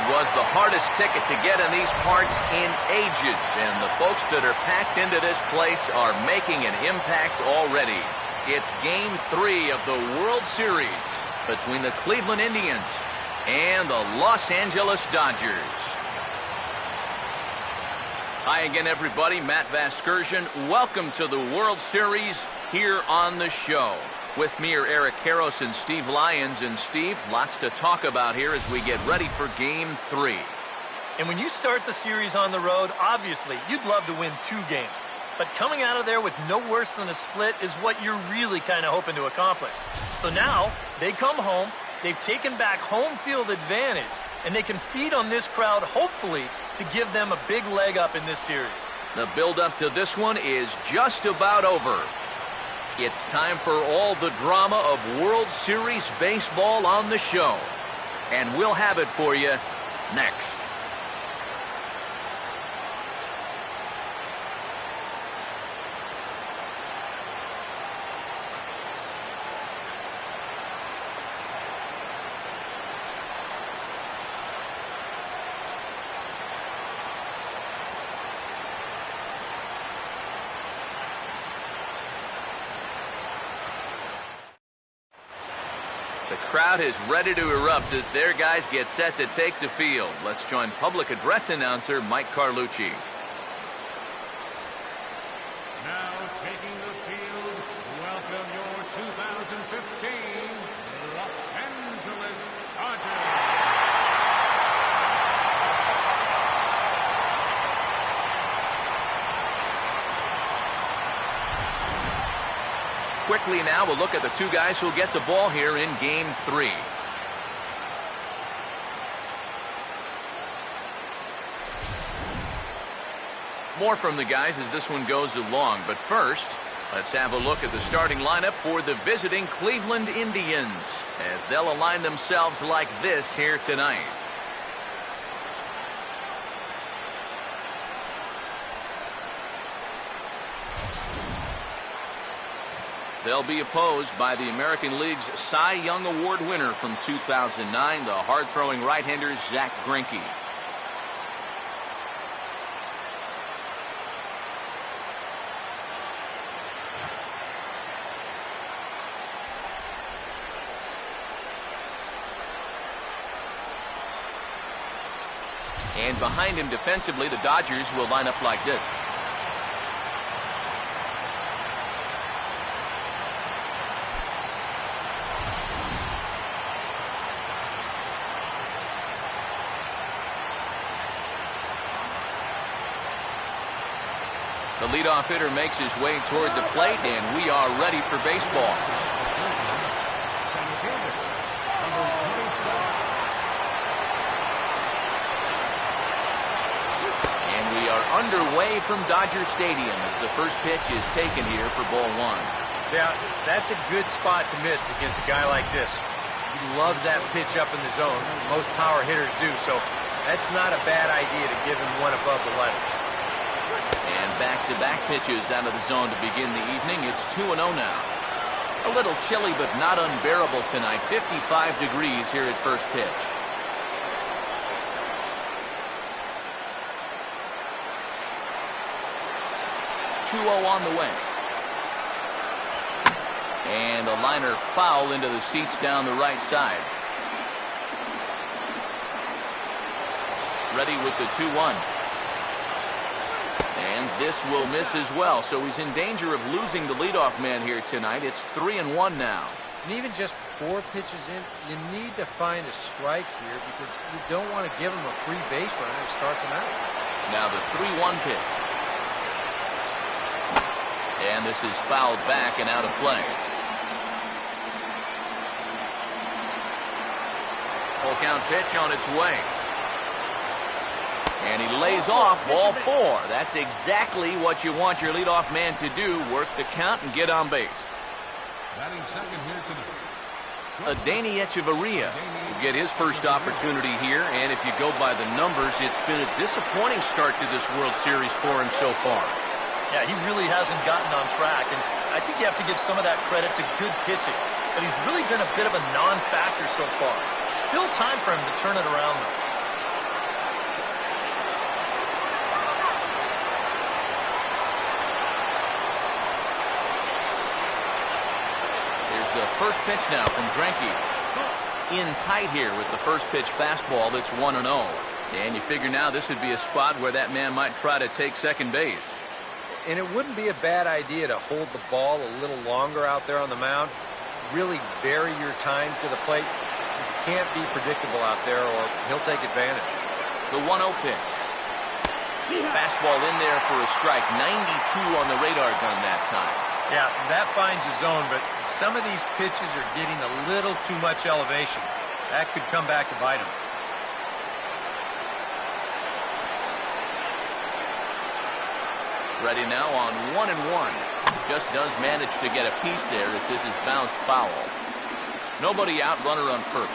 It was the hardest ticket to get in these parts in ages, and the folks that are packed into this place are making an impact already. It's Game 3 of the World Series between the Cleveland Indians and the Los Angeles Dodgers. Hi again, everybody. Matt Vasgersian. Welcome to the World Series here on the show. With me are Eric Karros and Steve Lyons. And Steve, lots to talk about here as we get ready for Game 3. And when you start the series on the road, obviously, you'd love to win 2 games. But coming out of there with no worse than a split is what you're really kind of hoping to accomplish. So now, they come home, they've taken back home field advantage, and they can feed on this crowd, hopefully, to give them a big leg up in this series. The build-up to this one is just about over. It's time for all the drama of World Series baseball on the show. And we'll have it for you next. The crowd is ready to erupt as their guys get set to take the field. Let's join public address announcer Mike Carlucci. Now taking the field, welcome your 2015 Los Angeles Dodgers. Quickly now, we'll look at the 2 guys who'll get the ball here in Game 3. More from the guys as this one goes along. But first, let's have a look at the starting lineup for the visiting Cleveland Indians as they'll align themselves like this here tonight. They'll be opposed by the American League's Cy Young Award winner from 2009, the hard-throwing right-hander Zack Greinke. And behind him defensively, the Dodgers will line up like this. The leadoff hitter makes his way toward the plate, and we are ready for baseball. And we are underway from Dodger Stadium as the first pitch is taken here for ball 1. Yeah, that's a good spot to miss against a guy like this. He loves that pitch up in the zone. Most power hitters do, so that's not a bad idea to give him one above the letters. And back-to-back pitches out of the zone to begin the evening. It's 2-0 now. A little chilly, but not unbearable tonight. 55 degrees here at first pitch. On the way. And a liner foul into the seats down the right side. Ready with the 2-1. And this will miss as well, so he's in danger of losing the leadoff man here tonight. It's 3-1 now. And even just 4 pitches in, you need to find a strike here because you don't want to give him a free base runner to start them out. Now the 3-1 pitch. And this is fouled back and out of play. Full count pitch on its way. And he lays off ball 4. That's exactly what you want your leadoff man to do. Work the count and get on base. Batting second here tonight. Adeiny Hechavarria will get his first opportunity here. And if you go by the numbers, it's been a disappointing start to this World Series for him so far. Yeah, he really hasn't gotten on track, and I think you have to give some of that credit to good pitching. But he's really been a bit of a non-factor so far. Still time for him to turn it around, though. the first pitch now from Greinke. In tight here with the first pitch fastball that's 1-0. And you figure now this would be a spot where that man might try to take second base. And it wouldn't be a bad idea to hold the ball a little longer out there on the mound. Really vary your times to the plate. You can't be predictable out there or he'll take advantage. The 1-0 pitch. Fastball in there for a strike. 92 on the radar gun that time. Yeah, that finds the zone, but some of these pitches are getting a little too much elevation. That could come back to bite him. Ready now on 1-1. Just does manage to get a piece there as this is bounced foul. Nobody out, runner on first.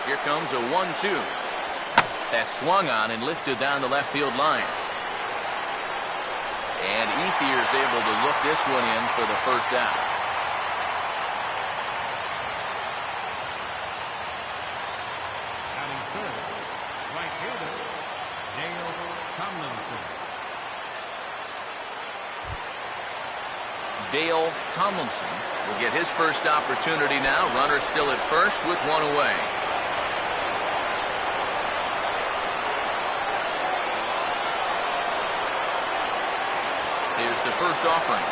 Here comes a 1-2. That swung on and lifted down the left field line. And Ethier's able to look this one in for the first out. Batting third, right fielder, Dale Tomlinson. Dale Tomlinson will get his first opportunity now. Runner still at first with one away. Here's the first offering.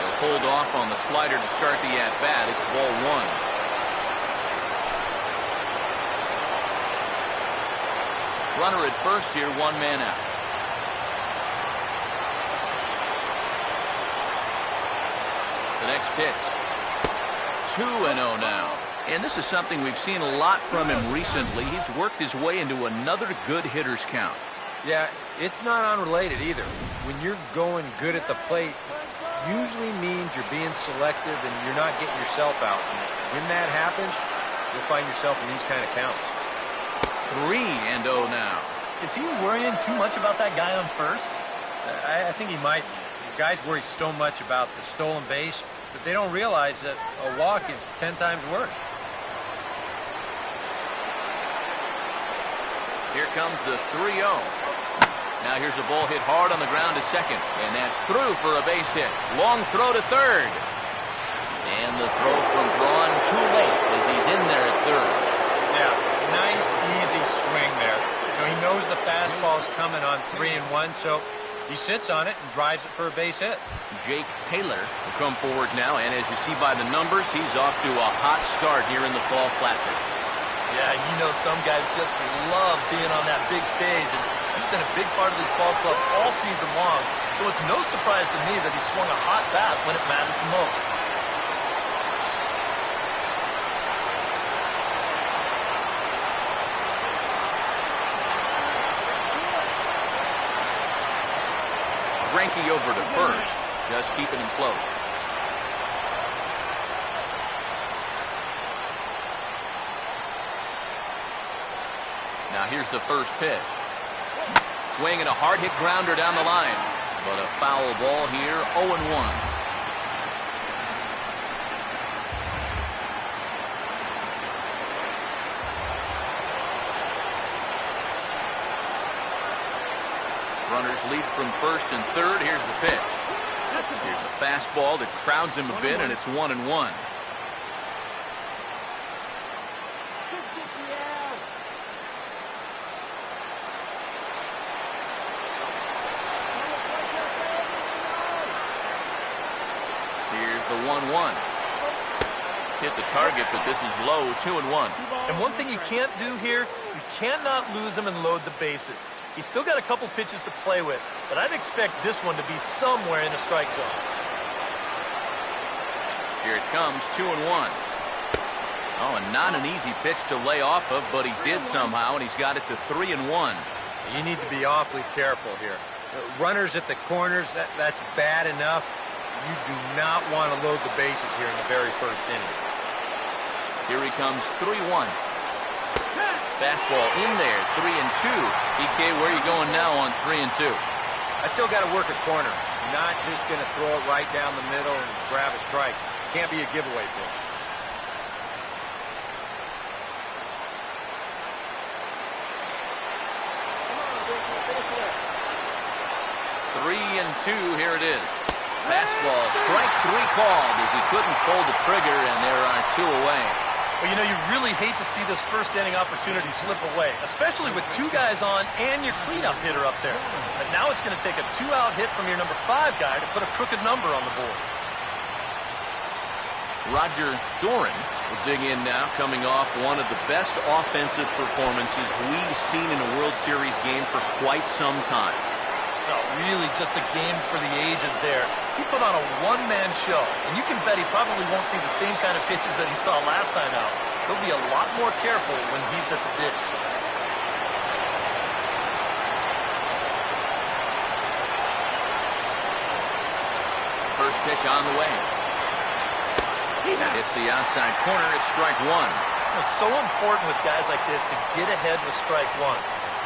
He'll hold off on the slider to start the at-bat. It's ball one. Runner at first here, one man out. The next pitch. 2-0 now. And this is something we've seen a lot from him recently. He's worked his way into another good hitter's count. Yeah, it's not unrelated either. When you're going good at the plate, usually means you're being selective and you're not getting yourself out. And when that happens, you'll find yourself in these kind of counts. 3-0 now. Is he worrying too much about that guy on first? I think he might. The guys worry so much about the stolen base, but they don't realize that a walk is 10 times worse. Here comes the 3-0. Now here's a ball hit hard on the ground to second, and that's through for a base hit. Long throw to third. And the throw from Braun too late as he's in there at third. Yeah, nice, easy swing there. You know, he knows the fastball's coming on 3-1, so he sits on it and drives it for a base hit. Jake Taylor will come forward now, and as you see by the numbers, he's off to a hot start here in the Fall Classic. Yeah, you know some guys just love being on that big stage, and he's been a big part of this ball club all season long, so it's no surprise to me that he swung a hot bat when it matters the most. Greinke over to first, just keeping him close. Now here's the first pitch. Swing and a hard hit grounder down the line. But a foul ball here, 0-1. Runners lead from first and third. Here's the pitch. Here's a fastball that crowds him a bit, and it's 1-1. Here's the 1-1. Hit the target, but this is low, 2-1. And one thing you can't do here, you cannot lose him and load the bases. He's still got a couple pitches to play with, but I'd expect this one to be somewhere in the strike zone. Here it comes, 2-1. Oh, and not an easy pitch to lay off of, but he did somehow, and he's got it to 3-1. You need to be awfully careful here. Runners at the corners, that's bad enough. You do not want to load the bases here in the very first inning. Here he comes, 3-1. Fastball in there, 3-2. EK, where are you going now on 3-2? I still got to work a corner. Not just going to throw it right down the middle and grab a strike. Can't be a giveaway pitch. 3-2, here it is. Fastball, strike 3 called as he couldn't pull the trigger, and there are 2 away. Well, you know, you really hate to see this first inning opportunity slip away, especially with 2 guys on and your cleanup hitter up there. But now it's going to take a 2-out hit from your number 5 guy to put a crooked number on the board. Roger Doran will dig in now, coming off one of the best offensive performances we've seen in a World Series game for quite some time. No, really just a game for the ages there. He put on a one-man show, and you can bet he probably won't see the same kind of pitches that he saw last time out. He'll be a lot more careful when he's at the dish. First pitch on the way. That hits the outside corner. It's strike 1. It's so important with guys like this to get ahead with strike 1.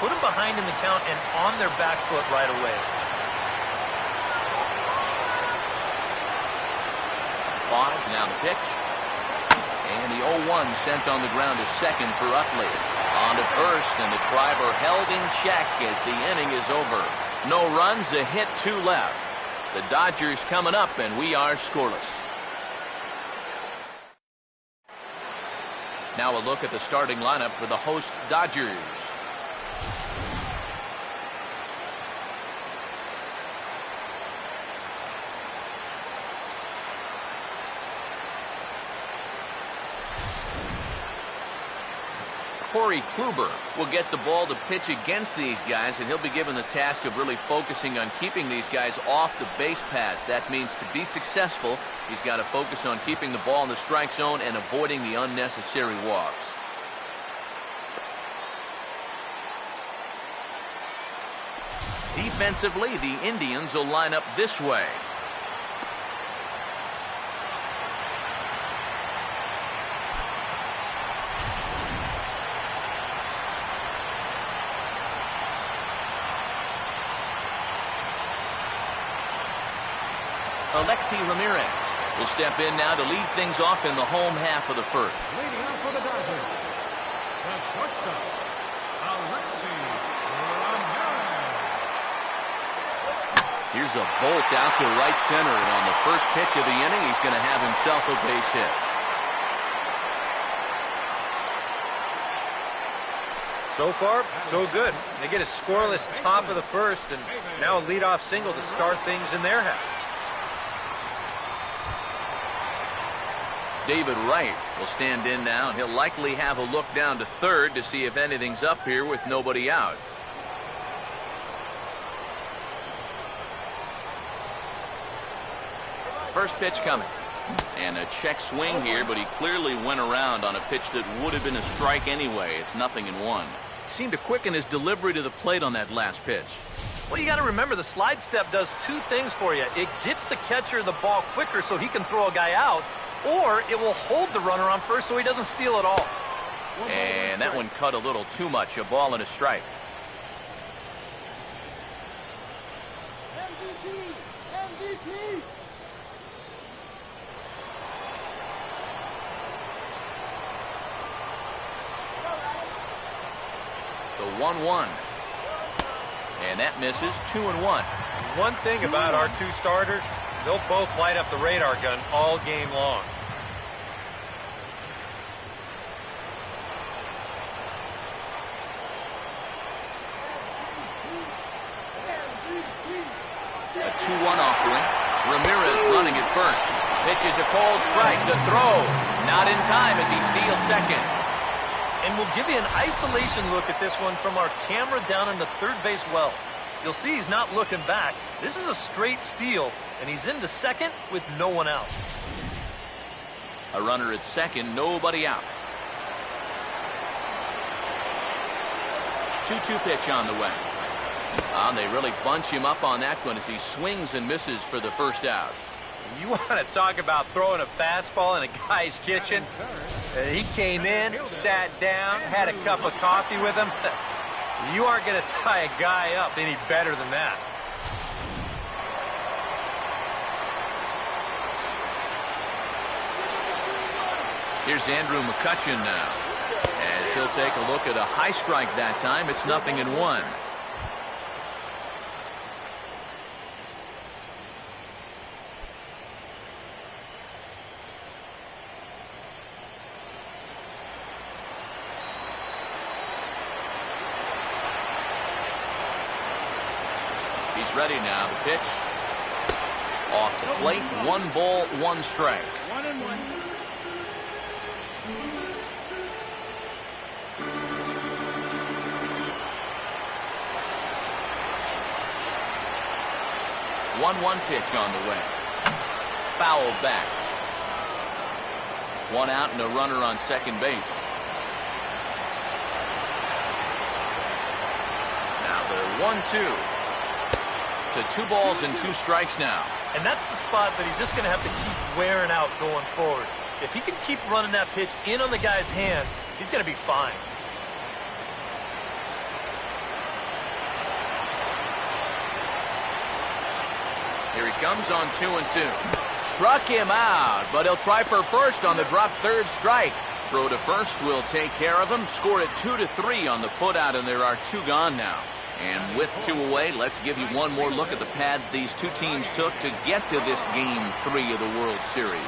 Put them behind in the count and on their back foot right away. Pause, now the pitch. And the 0-1 sent on the ground to second for Utley. On to first, and the Tribe are held in check as the inning is over. No runs, a hit, 2 left. The Dodgers coming up, and we are scoreless. Now a look at the starting lineup for the host Dodgers. Corey Kluber will get the ball to pitch against these guys, and he'll be given the task of really focusing on keeping these guys off the base paths. That means to be successful, he's got to focus on keeping the ball in the strike zone and avoiding the unnecessary walks. Defensively, the Indians will line up this way. Alexi Ramirez will step in now to lead things off in the home half of the first. Leading off for the Dodgers, the shortstop, Alexi Ramirez. Here's a bolt out to right center, and on the first pitch of the inning, he's going to have himself a base hit. So far, so good. They get a scoreless top of the first, and now a leadoff single to start things in their half. David Wright will stand in now, and he'll likely have a look down to third to see if anything's up here with nobody out. First pitch coming. And a check swing here, but he clearly went around on a pitch that would have been a strike anyway. It's 0-1. Seemed to quicken his delivery to the plate on that last pitch. Well, you got to remember the slide step does 2 things for you. It gets the catcher the ball quicker so he can throw a guy out, or it will hold the runner on first so he doesn't steal it all. And that one cut a little too much. A ball and a strike. The 1-1. And that misses. 2-1. One thing about our 2 starters, they'll both light up the radar gun all game long. A 2-1 offering. Ramirez running at first. Pitches a cold strike. The throw. Not in time as he steals second. And we'll give you an isolation look at this one from our camera down in the third base well. You'll see he's not looking back. This is a straight steal, and he's into second with no one out. A runner at second, nobody out. 2-2 pitch on the way. They really bunch him up on that one as he swings and misses for the first out. You want to talk about throwing a fastball in a guy's kitchen? He came in, sat down, had a cup of coffee with him. You aren't going to tie a guy up any better than that. Here's Andrew McCutchen now, as he'll take a look at a high strike that time. It's 0-1. He's ready now. The pitch. Off the plate. 1 ball, 1 strike. 1-1. 1-1 pitch on the way. Fouled back. 1 out and a runner on second base. Now the 1-2 to 2 balls and 2 strikes now. And that's the spot that he's just going to have to keep wearing out going forward. If he can keep running that pitch in on the guy's hands, he's going to be fine. Here he comes on 2-2. Struck him out, but he'll try for first on the drop third strike. Throw to first will take care of him. Scored it 2-3 on the putout, and there are 2 gone now. And with 2 away, let's give you one more look at the pads these 2 teams took to get to this Game 3 of the World Series.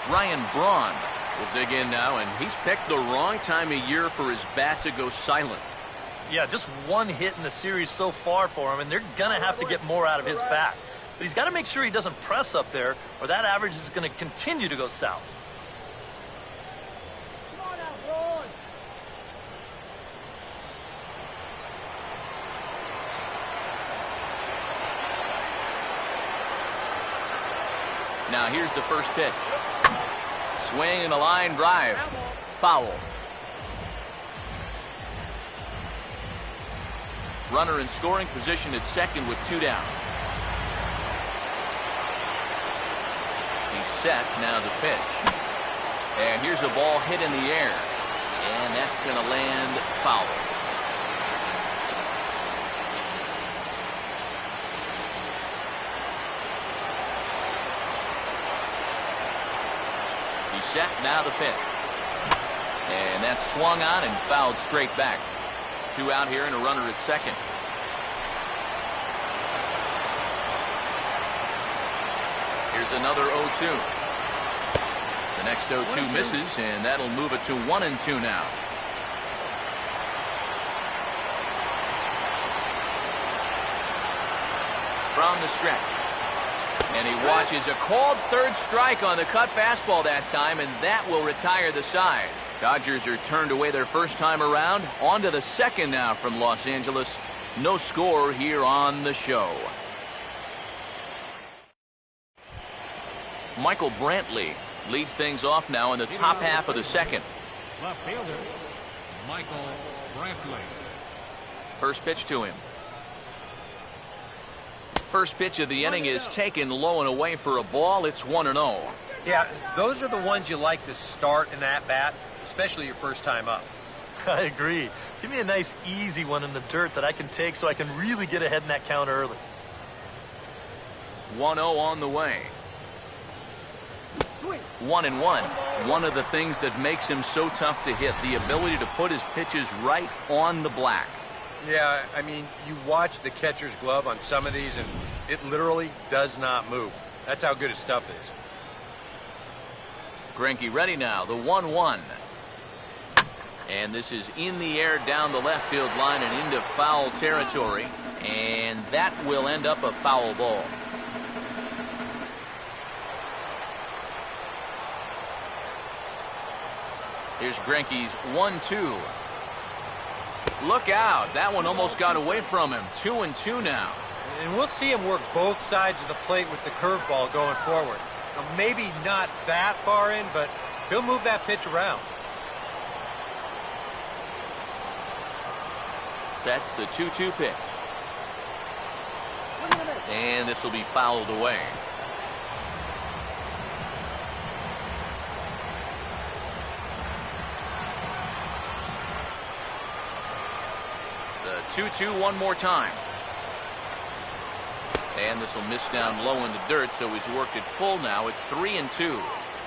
Ryan Braun will dig in now, and he's picked the wrong time of year for his bat to go silent. Yeah, just 1 hit in the series so far for him, and they're going to have to get more out of his bat. But he's got to make sure he doesn't press up there, or that average is going to continue to go south. Now here's the first pitch. Swing and a line drive. Foul. Runner in scoring position at second with 2 down. He's set. Now the pitch. And here's a ball hit in the air. And that's going to land foul. He's set. Now the pitch. And that's swung on and fouled straight back. 2 out here and a runner at second. Here's another 0-2. The next 0-2 misses, and that'll move it to 1-2 now. From the stretch. And he watches a called third strike on the cut fastball that time, and that will retire the side. Dodgers are turned away their first time around. On to the second now from Los Angeles. No score here on the show. Michael Brantley leads things off now in the top half of the second. Left fielder, Michael Brantley. First pitch to him. First pitch of the inning is taken low and away for a ball. It's 1-0. Yeah, those are the ones you like to start in that bat, especially your first time up. I agree. Give me a nice, easy one in the dirt that I can take so I can really get ahead in that count early. 1-0 on the way. 1-1. One of the things that makes him so tough to hit, the ability to put his pitches right on the black. Yeah, I mean, you watch the catcher's glove on some of these, and it literally does not move. That's how good his stuff is. Greinke ready now, the 1-1. And this is in the air down the left field line and into foul territory. And that will end up a foul ball. Here's Greinke's 1-2. Look out. That one almost got away from him. 2-2 now. And we'll see him work both sides of the plate with the curveball going forward. Now, maybe not that far in, but he'll move that pitch around. Sets the 2-2 pitch. And this will be fouled away. The 2-2 one more time. And this will miss down low in the dirt, so he's worked it full now at 3-2.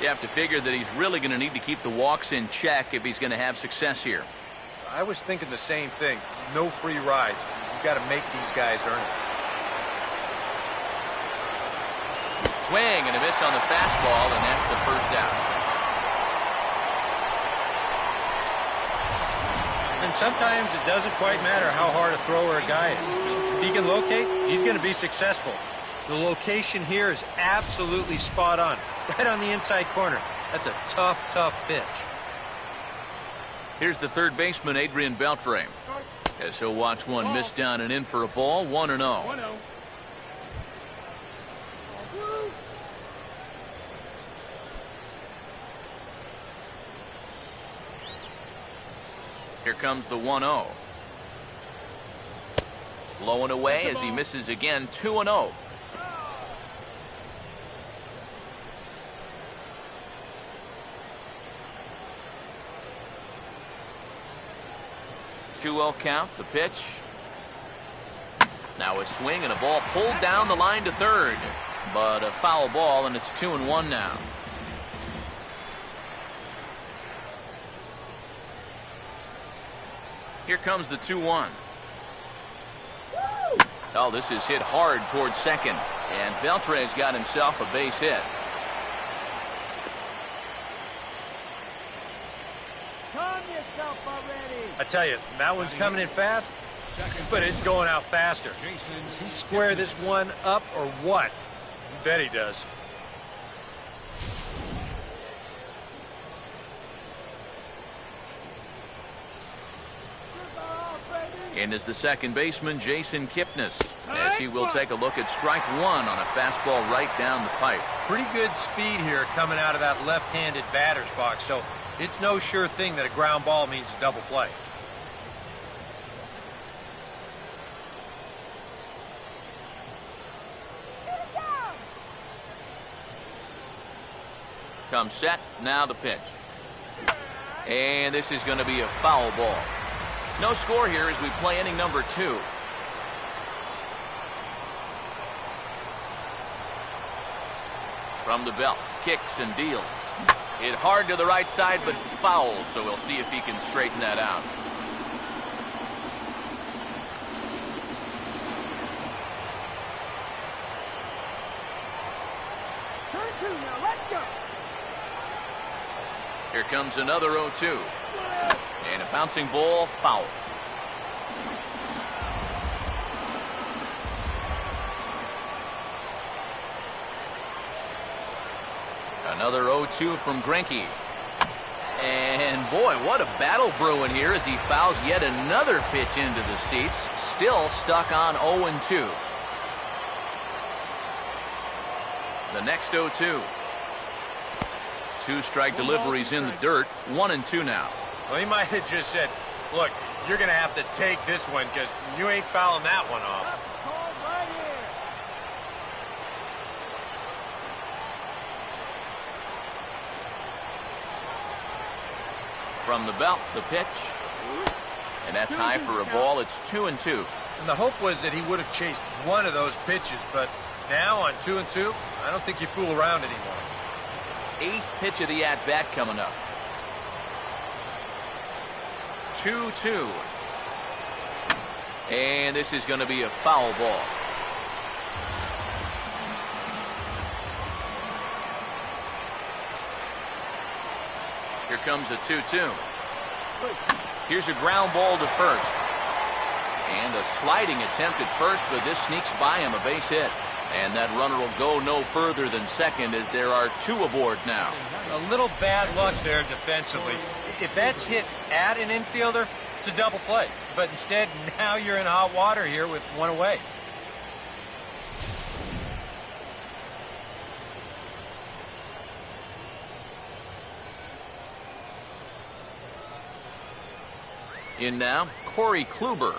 You have to figure that he's really going to need to keep the walks in check if he's going to have success here. I was thinking the same thing. No free rides. You've got to make these guys earn it. Swing and a miss on the fastball, and that's the first out. And sometimes it doesn't quite matter how hard a thrower a guy is. If he can locate, he's going to be successful. The location here is absolutely spot on. Right on the inside corner. That's a tough, tough pitch. Here's the third baseman, Adrian Beltre, as he'll watch one miss down and in for a ball, 1-0. 1-0. Here comes the 1-0. Low and away as he misses again, 2-0. Two-0 count, the pitch. Now a swing and a ball pulled down the line to third. But a foul ball, and it's 2-1 now. Here comes the 2-1. Oh, this is hit hard towards second. And Beltre's got himself a base hit. I tell you, that one's coming in fast, but it's going out faster. Does he square this one up or what? You bet he does. In is the second baseman, Jason Kipnis, as he will take a look at strike one on a fastball right down the pipe. Pretty good speed here coming out of that left-handed batter's box, so it's no sure thing that a ground ball means a double play. Comes set, now the pitch. And this is going to be a foul ball. No score here as we play inning number 2. From the belt, kicks and deals. Hit hard to the right side, but foul, so we'll see if he can straighten that out. Here comes another 0-2. And a bouncing ball, foul. Another 0-2 from Greinke. And boy, what a battle brewing here as he fouls yet another pitch into the seats. Still stuck on 0-2. The next 0-2. 2 strike deliveries in the dirt. 1-2 now. Well, he might have just said, look, you're going to have to take this one because you ain't fouling that one off. From the belt, the pitch. And that's high for a ball. It's 2-2. And the hope was that he would have chased one of those pitches, but now on 2-2, I don't think you fool around anymore. 8th pitch of the at-bat coming up. 2-2. And this is going to be a foul ball. Here comes a 2-2. Here's a ground ball to first. And a sliding attempt at first, but this sneaks by him, a base hit. And that runner will go no further than second as there are 2 aboard now. A little bad luck there defensively. If that's hit at an infielder, it's a double play. But instead, now you're in hot water here with 1 away. In now, Corey Kluber.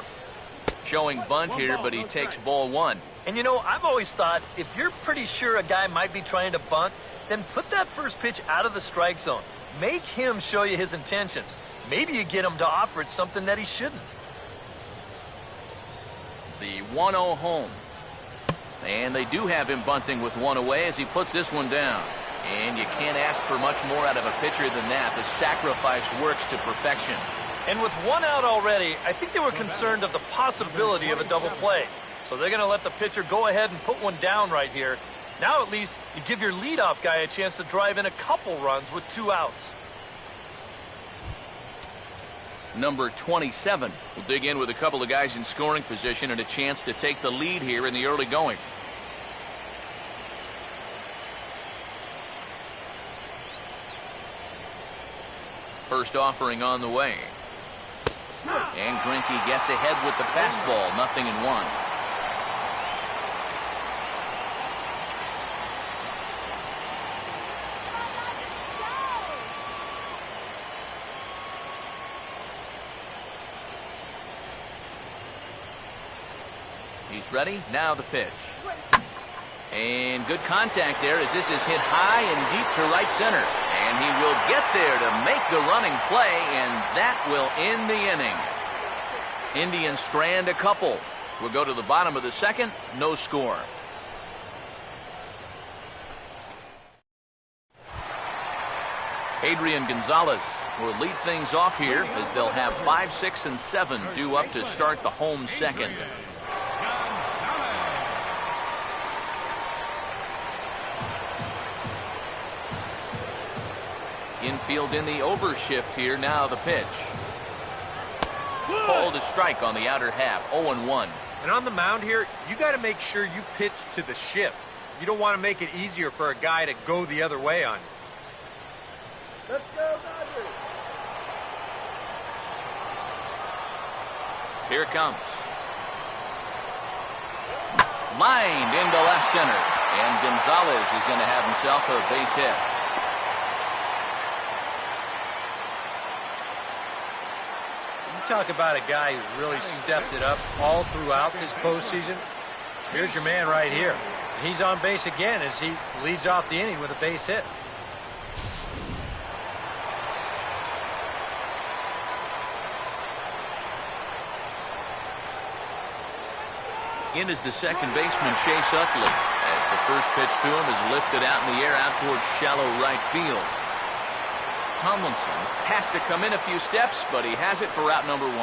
Showing bunt here, but he takes ball 1. And you know, I've always thought if you're pretty sure a guy might be trying to bunt, then put that first pitch out of the strike zone. Make him show you his intentions. Maybe you get him to offer it something that he shouldn't. The 1-0 home. And they do have him bunting with 1 away as he puts this one down. And you can't ask for much more out of a pitcher than that. The sacrifice works to perfection. And with 1 out already, I think they were concerned of the possibility of a double play. So they're going to let the pitcher go ahead and put one down right here. Now at least you give your leadoff guy a chance to drive in a couple runs with 2 outs. number 27. We'll dig in with a couple of guys in scoring position and a chance to take the lead here in the early going. First offering on the way. And Greinke gets ahead with the fastball, 0-1. He's ready. Now the pitch. And good contact there as this is hit high and deep to right center. And he will get there to make the running play, and that will end the inning. Indians strand a couple. We'll go to the bottom of the second. No score. Adrian Gonzalez will lead things off here as they'll have 5, 6, and 7 due up to start the home second. Infield in the overshift here. Now the pitch. Called a strike on the outer half. 0-1. And on the mound here, you got to make sure you pitch to the shift. You don't want to make it easier for a guy to go the other way on you. Let's go, Dodgers. Here it comes. Lined into left center. And Gonzalez is going to have himself a base hit. Talk about a guy who's really stepped it up all throughout this postseason. Here's your man right here. He's on base again as he leads off the inning with a base hit. In is the second baseman, Chase Utley, as the first pitch to him is lifted out in the air out towards shallow right field. Tomlinson has to come in a few steps, but he has it for route number 1.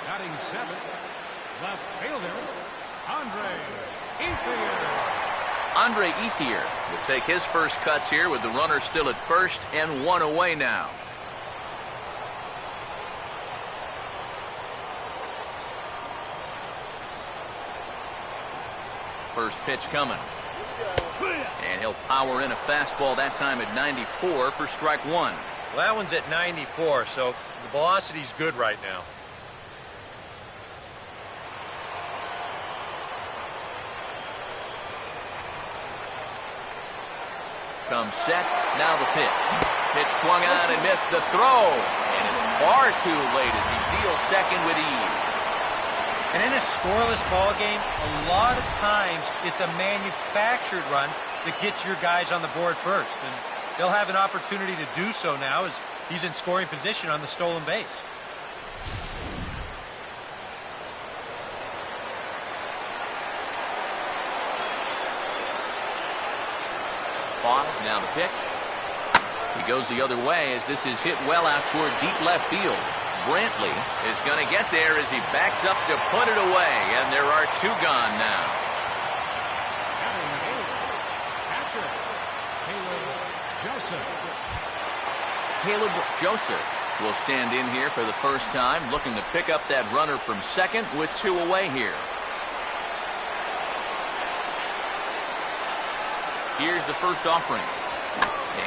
Batting 7th, left fielder, Andre Ethier. Andre Ethier will take his first cuts here with the runner still at first and 1 away now. First pitch coming. And he'll power in a fastball that time at 94 for strike 1. Well, that one's at 94, so the velocity's good right now. Comes set. Now the pitch. Pitch swung on and missed the throw. And it's far too late as he steals second with ease. And in a scoreless ball game, a lot of times it's a manufactured run that gets your guys on the board first. And they'll have an opportunity to do so now as he's in scoring position on the stolen base. Pause. Now the pitch. He goes the other way as this is hit well out toward deep left field. Brantley is going to get there as he backs up to put it away, and there are 2 gone now. Catcher, Caleb Joseph will stand in here for the first time, looking to pick up that runner from second with 2 away here. Here's the first offering.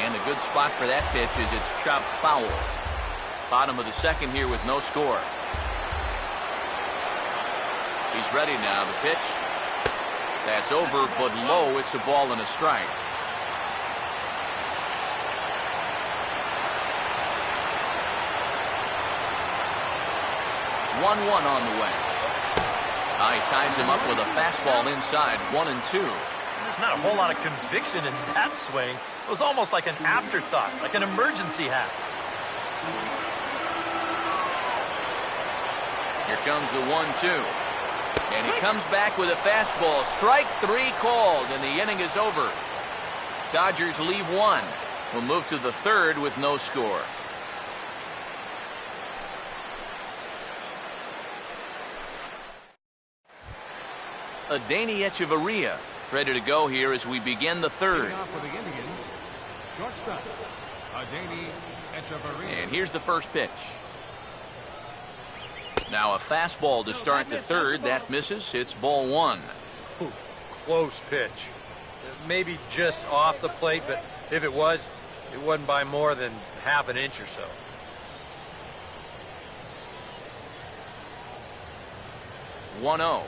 And a good spot for that pitch as it's chopped foul. Bottom of the second here with no score. He's ready now. The pitch. That's over, but low. It's a ball and a strike. One on the way. He ties him up with a fastball inside. 1-2. There's not a whole lot of conviction in that swing. It was almost like an afterthought, like an emergency hack. Here comes the 1-2. And he comes back with a fastball. Strike 3 called, and the inning is over. Dodgers leave 1. We'll move to the third with no score. Adeiny Hechavarria ready to go here as we begin the third. off for the Indians, shortstop, Adeiny Echeverria. And here's the first pitch. Now a fastball to start the third. That misses. It's ball one. Ooh, close pitch. Maybe just off the plate, but if it was, it wasn't by more than half an inch or so. One 0.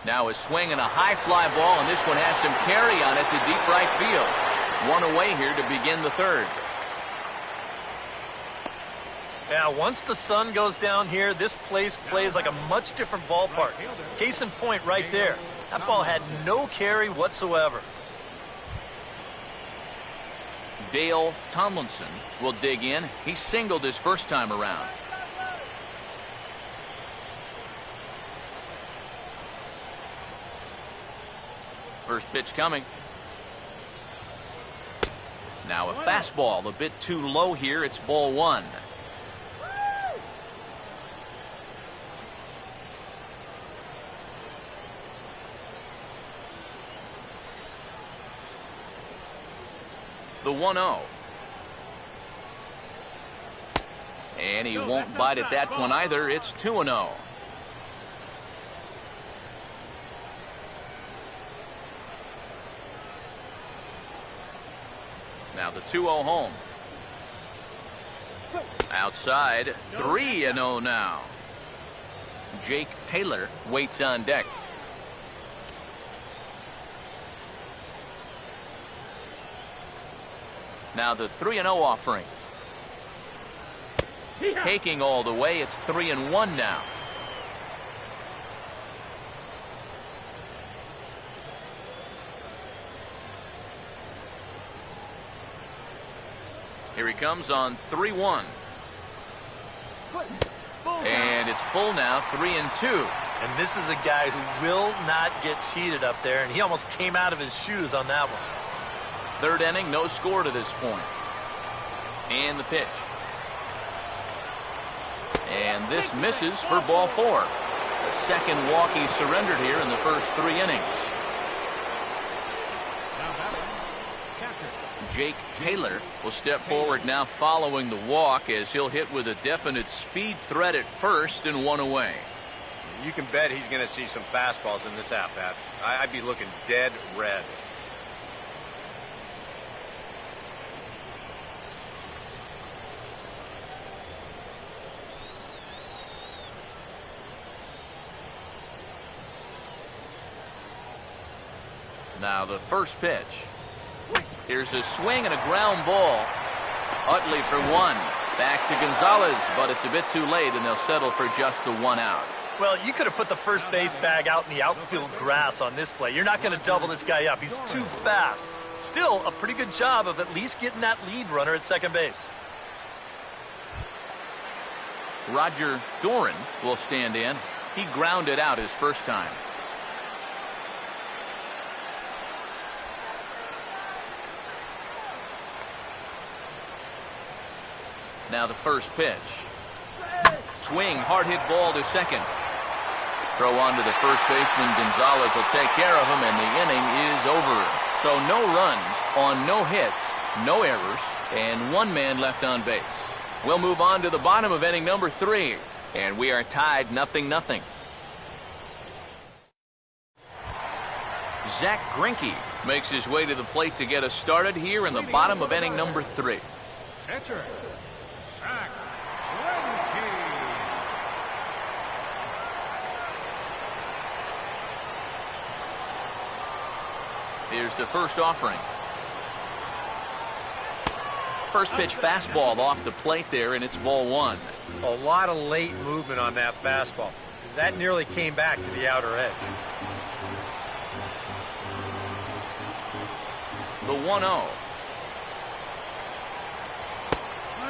Now a swing and a high fly ball, and this one has some carry on it to deep right field. One away here to begin the third. Yeah, once the sun goes down here, this place plays like a much different ballpark. Case in point right there. That ball had no carry whatsoever. Dale Tomlinson will dig in. He singled his first time around. First pitch coming. Now a fastball a bit too low here. It's ball one. The 1-0. And he won't bite at that one either. It's 2-0. Now the 2-0 home. Outside, 3-0 now. Jake Taylor waits on deck. Now the 3-0 offering. Taking all the way, it's 3-1 now. Here he comes on 3-1. And it's full now, 3-2. And this is a guy who will not get cheated up there, and he almost came out of his shoes on that one. Third inning, no score to this point. And the pitch. And this misses for ball four. The second walk he surrendered here in the first 3 innings. Now batting, catcher. Jake Taylor will step forward now following the walk as he'll hit with a definite speed threat at first and one away. You can bet he's going to see some fastballs in this at-bat. I'd be looking dead red. Now the first pitch. Here's a swing and a ground ball. Utley for one. Back to Gonzalez, but it's a bit too late, and they'll settle for just the 1 out. Well, you could have put the first base bag out in the outfield grass on this play. You're not going to double this guy up. He's too fast. Still, a pretty good job of at least getting that lead runner at second base. Roger Doran will stand in. He grounded out his first time. Now the first pitch. Swing, hard hit ball to second. Throw on to the first baseman. Gonzalez will take care of him, and the inning is over. So no runs on no hits, no errors, and 1 man left on base. We'll move on to the bottom of inning number 3, and we are tied 0-0. Zach Greinke makes his way to the plate to get us started here in the bottom of inning number 3. Catcher, Zach Greinke. Here's the first offering. First pitch fastball off the plate there, and it's ball 1. A lot of late movement on that fastball. That nearly came back to the outer edge. The 1-0.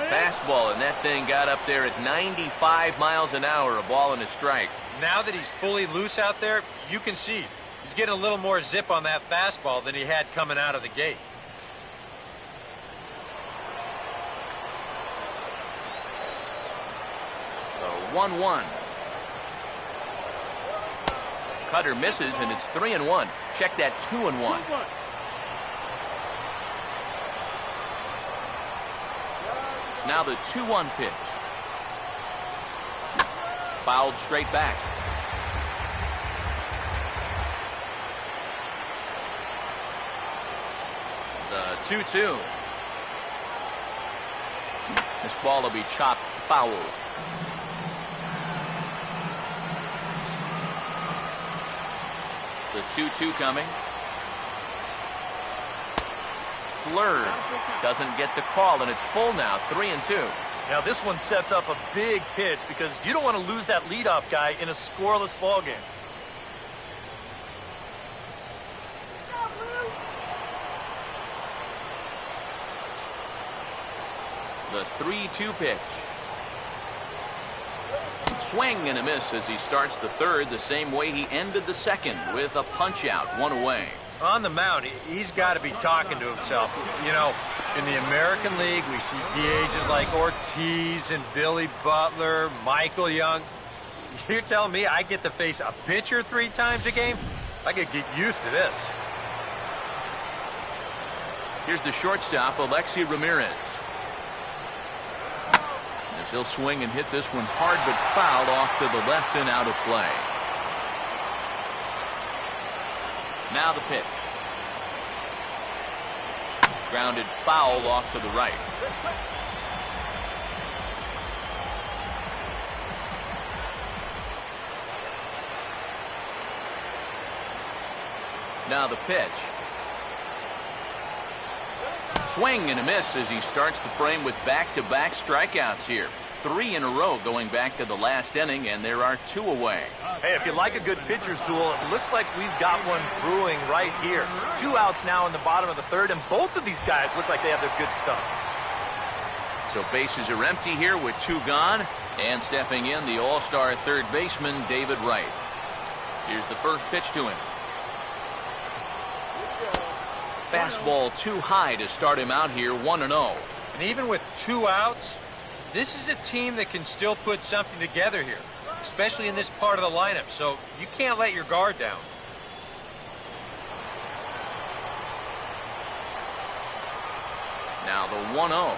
Fastball, and that thing got up there at 95 miles an hour, a ball and a strike. Now that he's fully loose out there, you can see he's getting a little more zip on that fastball than he had coming out of the gate. The 1-1. Cutter misses, and it's 3-1. Check that 2-1. Now the 2-1 pitch. Fouled straight back. The 2-2. This ball will be chopped foul. The 2-2 coming. Slurred. Doesn't get the call, and it's full now, 3-2. Now this one sets up a big pitch because you don't want to lose that leadoff guy in a scoreless ball game. The 3-2 pitch. Swing and a miss as he starts the third the same way he ended the second with a punch out, one away. On the mound, he's got to be talking to himself. You know, in the American League, we see DHs like Ortiz and Billy Butler, Michael Young. You're telling me I get to face a pitcher 3 times a game? I could get used to this. Here's the shortstop, Alexi Ramirez. As he'll swing and hit this one hard but fouled off to the left and out of play. Now the pitch. Grounded foul off to the right. Now the pitch. Swing and a miss as he starts the frame with back-to-back strikeouts here. 3 in a row going back to the last inning, and there are 2 away. Hey, if you like a good pitcher's duel, it looks like we've got one brewing right here. 2 outs now in the bottom of the third, and both of these guys look like they have their good stuff. So bases are empty here with 2 gone, and stepping in the all-star third baseman, David Wright. Here's the first pitch to him. Fastball too high to start him out here, 1-0. And even with 2 outs, this is a team that can still put something together here, especially in this part of the lineup, so you can't let your guard down. Now the 1-0.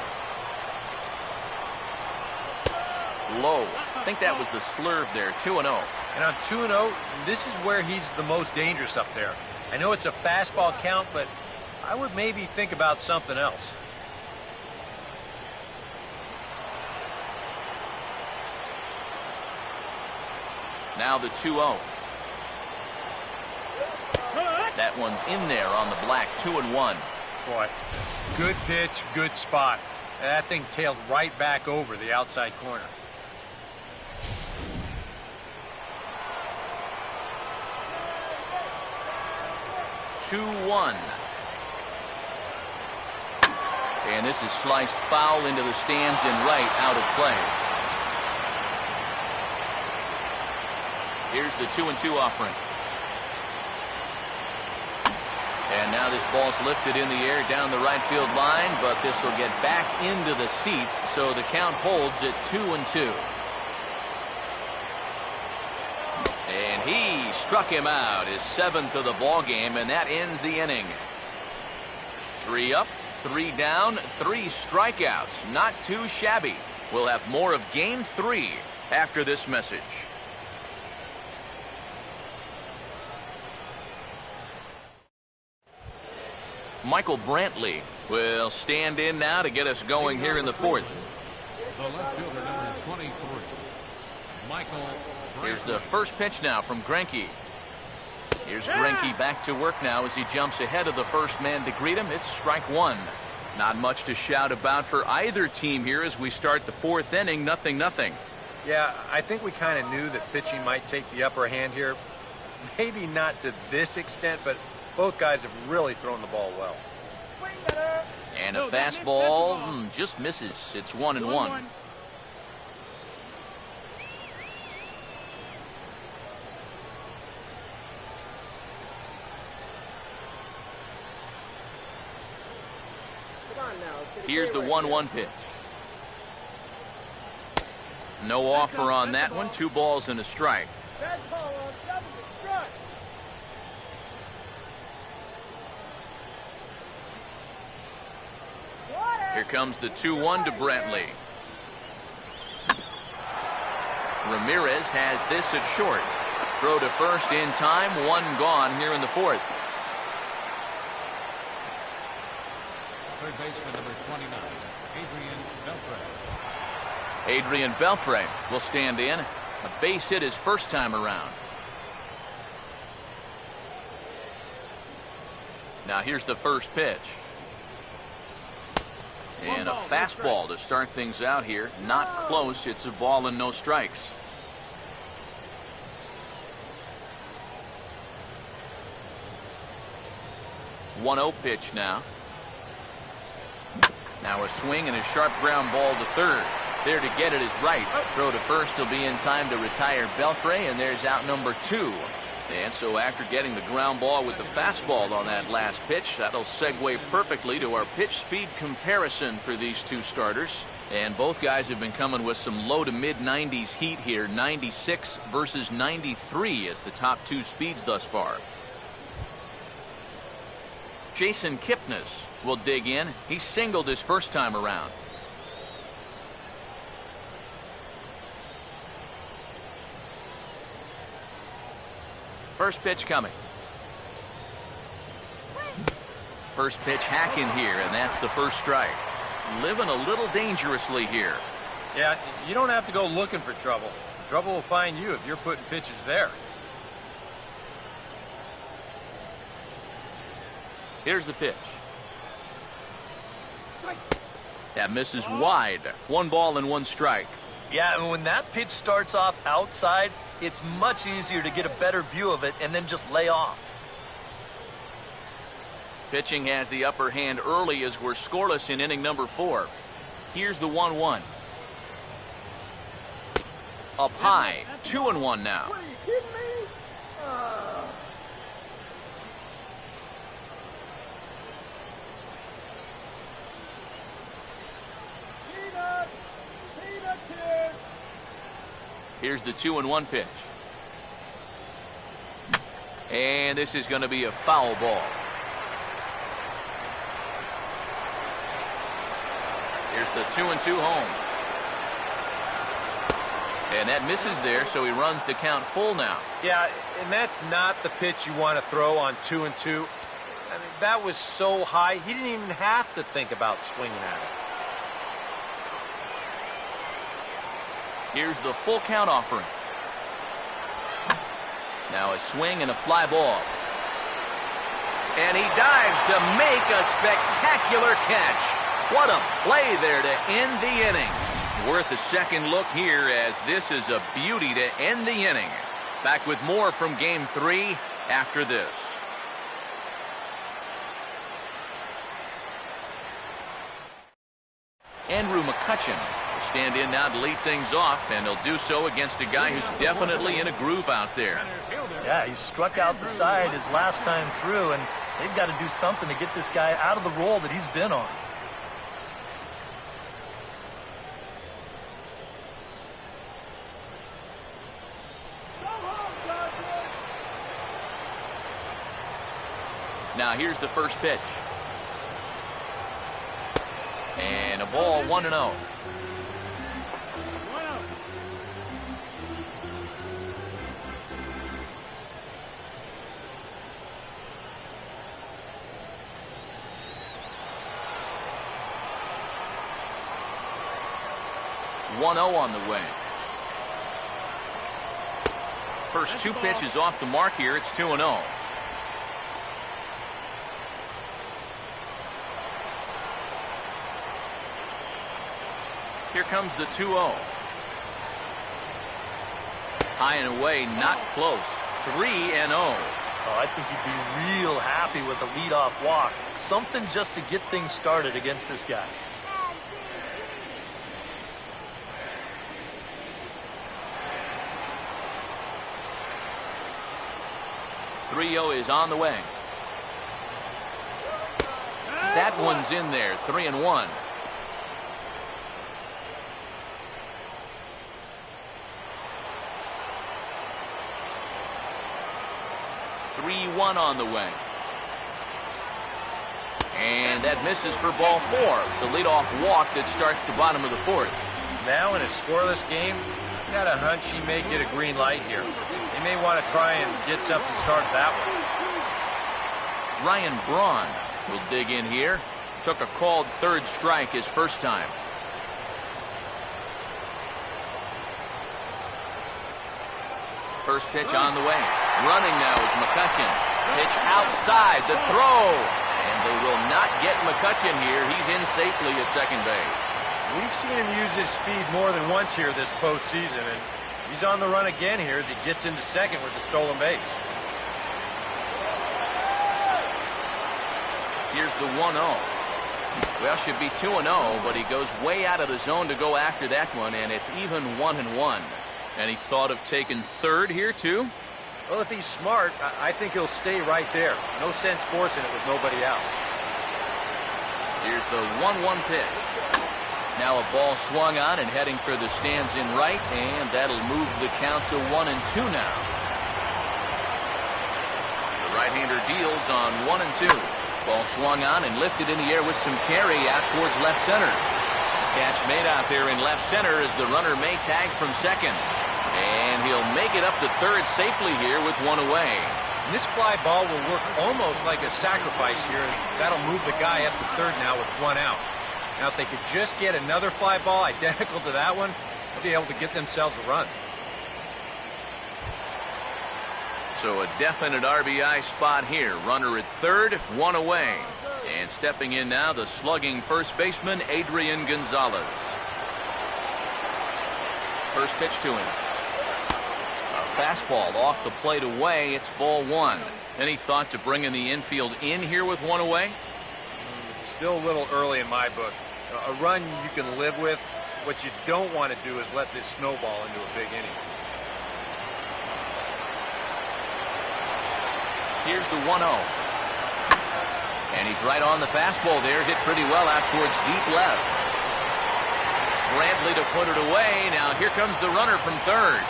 Low. I think that was the slurve there, 2-0. And on 2-0, this is where he's the most dangerous up there. I know it's a fastball count, but I would maybe think about something else. Now the 2-0. That one's in there on the black, 2-1. Boy, good pitch, good spot. That thing tailed right back over the outside corner. And this is sliced foul into the stands and right, out of play. Here's the 2-2 offering. And now this ball's lifted in the air down the right field line, but this will get back into the seats, so the count holds at 2-2. And he struck him out, his 7th of the ball game, and that ends the inning. 3 up, 3 down, 3 strikeouts. Not too shabby. We'll have more of Game 3 after this message. Michael Brantley will stand in now to get us going here in the 4th. The left fielder, number 23, Michael Brantley. Here's the first pitch now from Greinke. Here's Greinke back to work now as he jumps ahead of the first man to greet him. It's strike 1. Not much to shout about for either team here as we start the 4th inning, 0-0. Yeah, I think we kind of knew that pitching might take the upper hand here. Maybe not to this extent, but both guys have really thrown the ball well. And a fastball just misses. It's 1-1. Here's the 1-1 pitch. No offer on that one. 2 balls and a strike. Here comes the 2-1 to Brantley. Ramirez has this at short. Throw to first in time. One gone here in the fourth. Third baseman number 29, Adrian Beltre. Adrian Beltre will stand in. A base hit his first time around. Now here's the first pitch. And a fastball to start things out here. Not close. It's a ball and no strikes. One-0 pitch now. Now a swing and a sharp ground ball to third. There to get it is right. Throw to first will be in time to retire Beltre, and there's out number 2. And so after getting the ground ball with the fastball on that last pitch, that'll segue perfectly to our pitch speed comparison for these two starters. And both guys have been coming with some low to mid 90s heat here. 96 versus 93 as the top two speeds thus far. Jason Kipnis will dig in. He singled his first time around. First pitch coming. First pitch hack in here, and that's the first strike. Living a little dangerously here. Yeah, you don't have to go looking for trouble. Trouble will find you if you're putting pitches there. Here's the pitch. That misses wide. 1 ball and 1 strike. Yeah, and when that pitch starts off outside, it's much easier to get a better view of it and then just lay off. Pitching has the upper hand early as we're scoreless in inning number 4. Here's the 1-1. Up high. 2-1 now. What are you kidding me? Peanuts here. Here's the 2-1 pitch. And this is going to be a foul ball. Here's the 2-2 home. And that misses there, so he runs the count full now. Yeah, and that's not the pitch you want to throw on 2-2. I mean, that was so high, he didn't even have to think about swinging at it. Here's the full count offering. Now a swing and a fly ball. And he dives to make a spectacular catch. What a play there to end the inning. Worth a second look here, as this is a beauty to end the inning. Back with more from Game 3 after this. Andrew McCutchen will stand in now to lead things off, and he'll do so against a guy who's definitely in a groove out there. Yeah, he struck out the side his last time through, and they've got to do something to get this guy out of the role that he's been on. Now here's the first pitch. And a ball, 1-0. On the way. First 2 pitches off the mark here. It's 2-0. Here comes the 2-0. High and away, not close. 3-0. Oh, I think you'd be real happy with a leadoff walk. Something just to get things started against this guy. 3-0 is on the way. That one's in there. 3-1. On the way. And that misses for ball 4. It's a leadoff walk that starts the bottom of the 4th. Now in a scoreless game, I got a hunch he may get a green light here. He may want to try and get something started that way. Ryan Braun will dig in here. Took a called third strike his first time. First pitch on the way. Running now is McCutchen. Pitch outside the throw. And they will not get McCutchen here. He's in safely at second base. We've seen him use his speed more than once here this postseason, and he's on the run again here as he gets into second with the stolen base. Here's the 1-0. Well, should be 2-0, but he goes way out of the zone to go after that one, and it's even 1-1. And he thought of taking third here, too? Well, if he's smart, I think he'll stay right there. No sense forcing it with nobody out. Here's the 1-1 pitch. Now a ball swung on and heading for the stands in right, and that'll move the count to 1-2 now. The right-hander deals on 1-2. Ball swung on and lifted in the air with some carry out towards left center. Catch made out there in left center as the runner may tag from second. And he'll make it up to third safely here with one away. And this fly ball will work almost like a sacrifice here. That'll move the guy up to third now with one out. Now, if they could just get another fly ball identical to that one, they'll be able to get themselves a run. So a definite RBI spot here. Runner at third, one away. And stepping in now, the slugging first baseman, Adrian Gonzalez. First pitch to him. A fastball off the plate away. It's ball 1. Any thought to bringing the infield in here with one away? Still a little early in my book. A run you can live with. What you don't want to do is let this snowball into a big inning. Here's the 1-0. And he's right on the fastball there. Hit pretty well out towards deep left. Brantley to put it away. Now here comes the runner from third.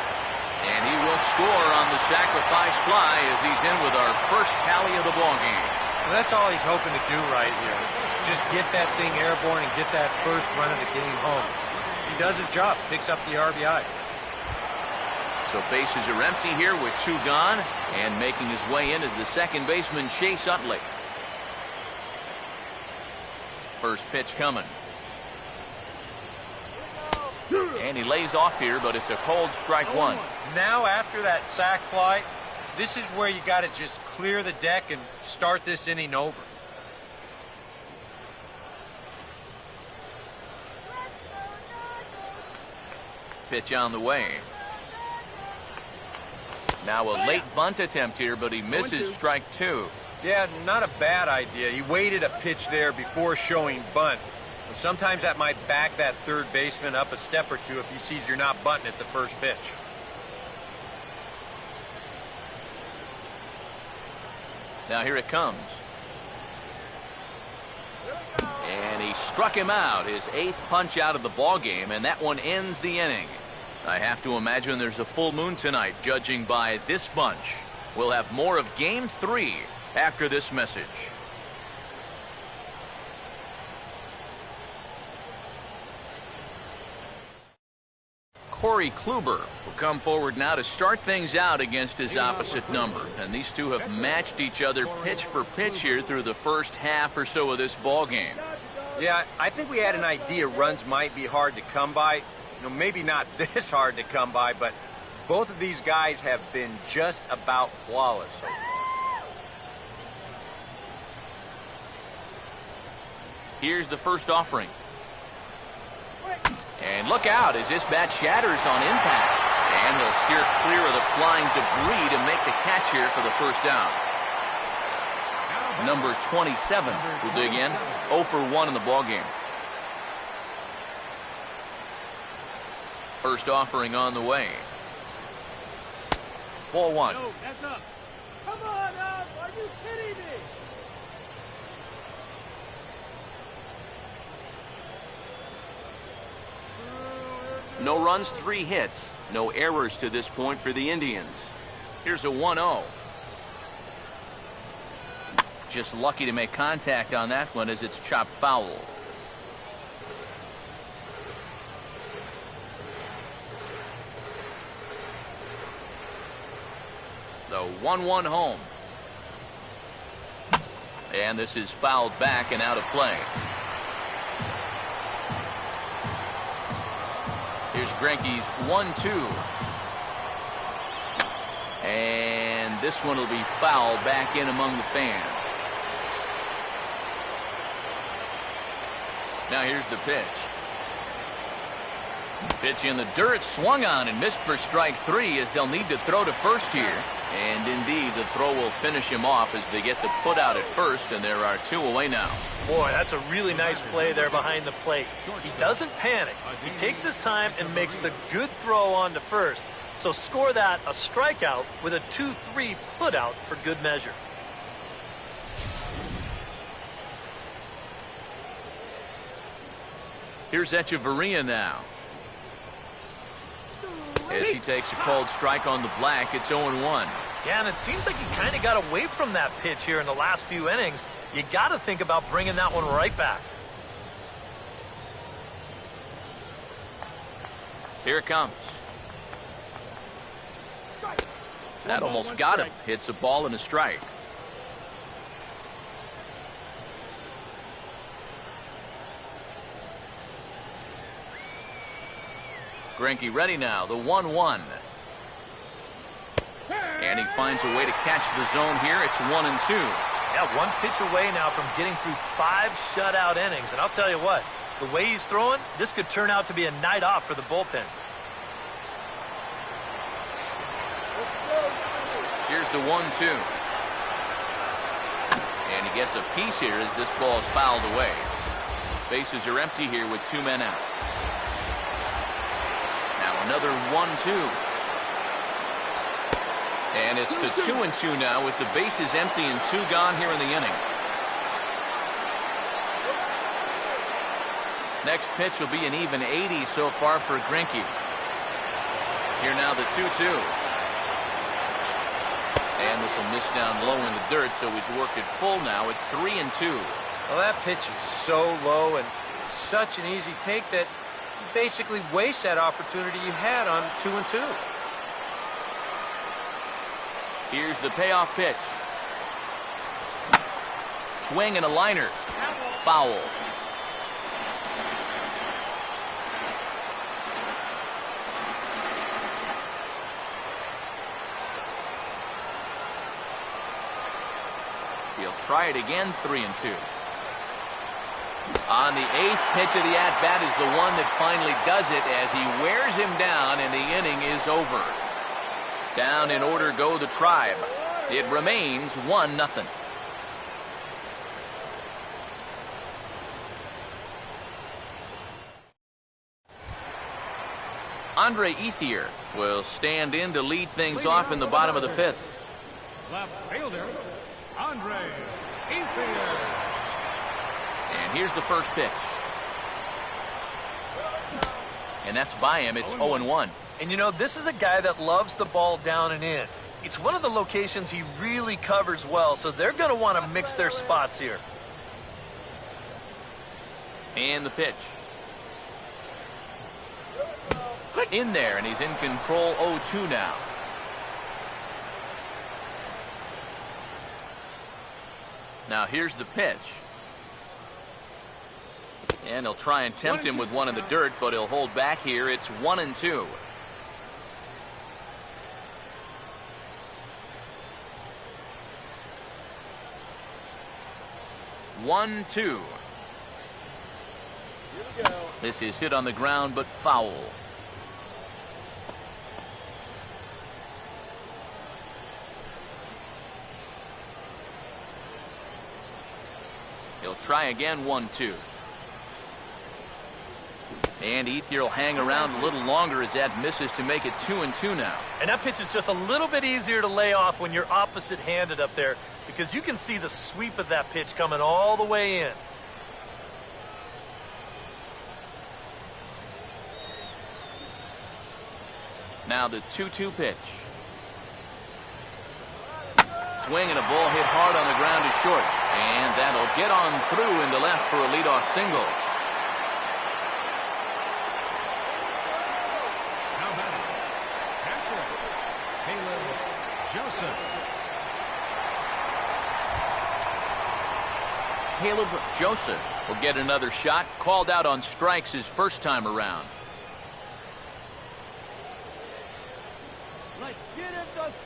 And he will score on the sacrifice fly as he's in with our first tally of the ballgame. Well, that's all he's hoping to do right here. Just get that thing airborne and get that first run of the game home. He does his job, picks up the RBI. So bases are empty here with 2 gone, and making his way in is the second baseman, Chase Utley. First pitch coming. And he lays off here, but it's a cold strike 1. Now after that sac fly, this is where you got to just clear the deck and start this inning over. Pitch on the way. Now a late bunt attempt here, but he misses strike 2. Yeah, not a bad idea. He waited a pitch there before showing bunt. Sometimes that might back that third baseman up a step or two if he sees you're not bunting at the first pitch. Now here it comes. And he struck him out, his 8th punch out of the ball game, and that one ends the inning. I have to imagine there's a full moon tonight, judging by this bunch. We'll have more of Game 3 after this message. Corey Kluber will come forward now to start things out against his opposite number. And these two have matched each other pitch for pitch here through the first half or so of this ball game. Yeah, I think we had an idea runs might be hard to come by. Maybe not this hard to come by, but both of these guys have been just about flawless so far. Here's the first offering. And look out as this bat shatters on impact. And he'll steer clear of the flying debris to make the catch here for the first down. Number 27 will dig in. 0 for 1 in the ballgame. First offering on the way. Ball 1. No, that's up. Come on up. Are you kidding me? No runs, 3 hits. No errors to this point for the Indians. Here's a 1-0. just lucky to make contact on that one as it's chopped foul. The 1-1 home. And this is fouled back and out of play. Here's Greinke's 1-2. And this one will be fouled back in among the fans. Now here's the pitch. Pitch in the dirt, swung on and missed for strike 3 as they'll need to throw to first here. And indeed, the throw will finish him off as they get the put out at first, and there are 2 away now. Boy, that's a really nice play there behind the plate. He doesn't panic. He takes his time and makes the good throw on to first. So score that a strikeout with a 2-3 put out for good measure. Here's Echeverria now. As he takes a cold strike on the black, it's 0-1. Yeah, and it seems like he kind of got away from that pitch here in the last few innings. You got to think about bringing that one right back. Here it comes. That almost got him. Hits a ball and a strike. Greinke ready now, the 1-1. And he finds a way to catch the zone here. It's 1-2. Yeah, 1 pitch away now from getting through 5 shutout innings. And I'll tell you what, the way he's throwing, this could turn out to be a night off for the bullpen. Here's the 1-2. And he gets a piece here as this ball is fouled away. Bases are empty here with 2 men out. Now another 1-2. And it's to 2-2 now with the bases empty and 2 gone here in the inning. Next pitch will be an even 80 so far for Greinke. Here now the 2-2. And this will miss down low in the dirt, so he's worked it full now at 3-2. Well, that pitch is so low and such an easy take that you basically waste that opportunity you had on 2-2. Here's the payoff pitch. Swing and a liner. Foul. He'll try it again, 3-2. On the 8th pitch of the at-bat is the one that finally does it as he wears him down and the inning is over. Down in order go the Tribe. It remains 1-0. Andre Ethier will stand in to lead things off in the bottom of the 5th. Left fielder, Andre Ethier. And here's the first pitch. And that's by him. It's 0-1. And you know, this is a guy that loves the ball down and in. It's one of the locations he really covers well, so they're going to want to mix their spots here. And the pitch. In there, and he's in control. 0-2 now. Now here's the pitch. And he'll try and tempt him with one in the dirt, but he'll hold back here. It's 1-2. This is hit on the ground, but foul. He'll try again, 1-2. And Ethier will hang around a little longer as that misses to make it 2-2 now. And that pitch is just a little bit easier to lay off when you're opposite-handed up there, because you can see the sweep of that pitch coming all the way in. Now the 2-2 pitch. Swing and a ball hit hard on the ground to short. And that'll get on through into left for a leadoff single. Now batting, catcher, Caleb Joseph. Caleb Joseph will get another shot. Called out on strikes his first time around.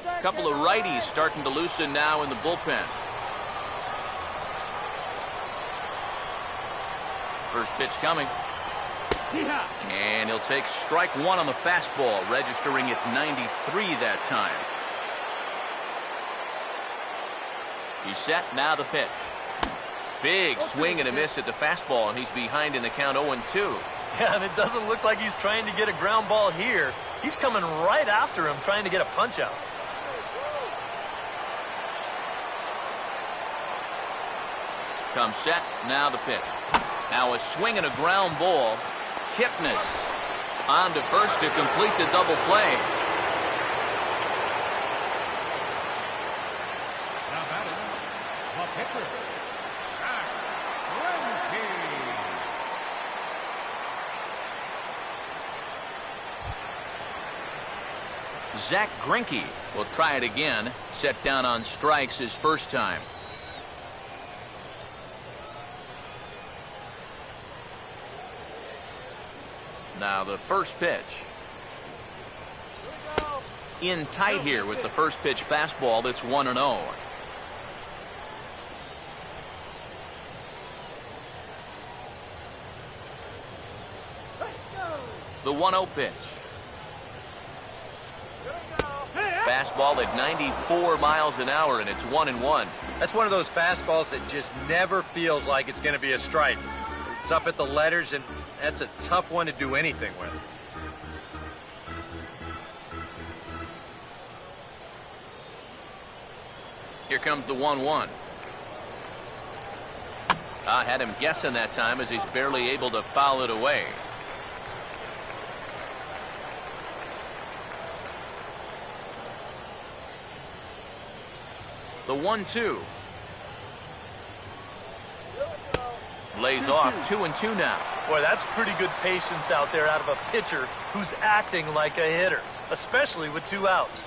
A couple of righties starting to loosen now in the bullpen. First pitch coming. And he'll take strike one on the fastball, registering at 93 that time. He's set, now the pitch. Big swing and a miss at the fastball, and he's behind in the count 0-2. Yeah, and it doesn't look like he's trying to get a ground ball here. He's coming right after him, trying to get a punch out. Comes set, now the pitch. Now a swing and a ground ball. Kipnis on to first to complete the double play. Now batting, the pitcher, Zach Greinke. Zach Greinke will try it again. Set down on strikes his first time. Now the first pitch. In tight here with the first pitch fastball that's 1-0. The 1-0 pitch. Fastball at 94 miles an hour, and it's 1-1. That's one of those fastballs that just never feels like it's going to be a strike. It's up at the letters, and that's a tough one to do anything with. Here comes the 1-1. I had him guessing that time as he's barely able to foul it away. The 1-2. Lays off 2-2 now. Boy, that's pretty good patience out there out of a pitcher who's acting like a hitter, especially with 2 outs.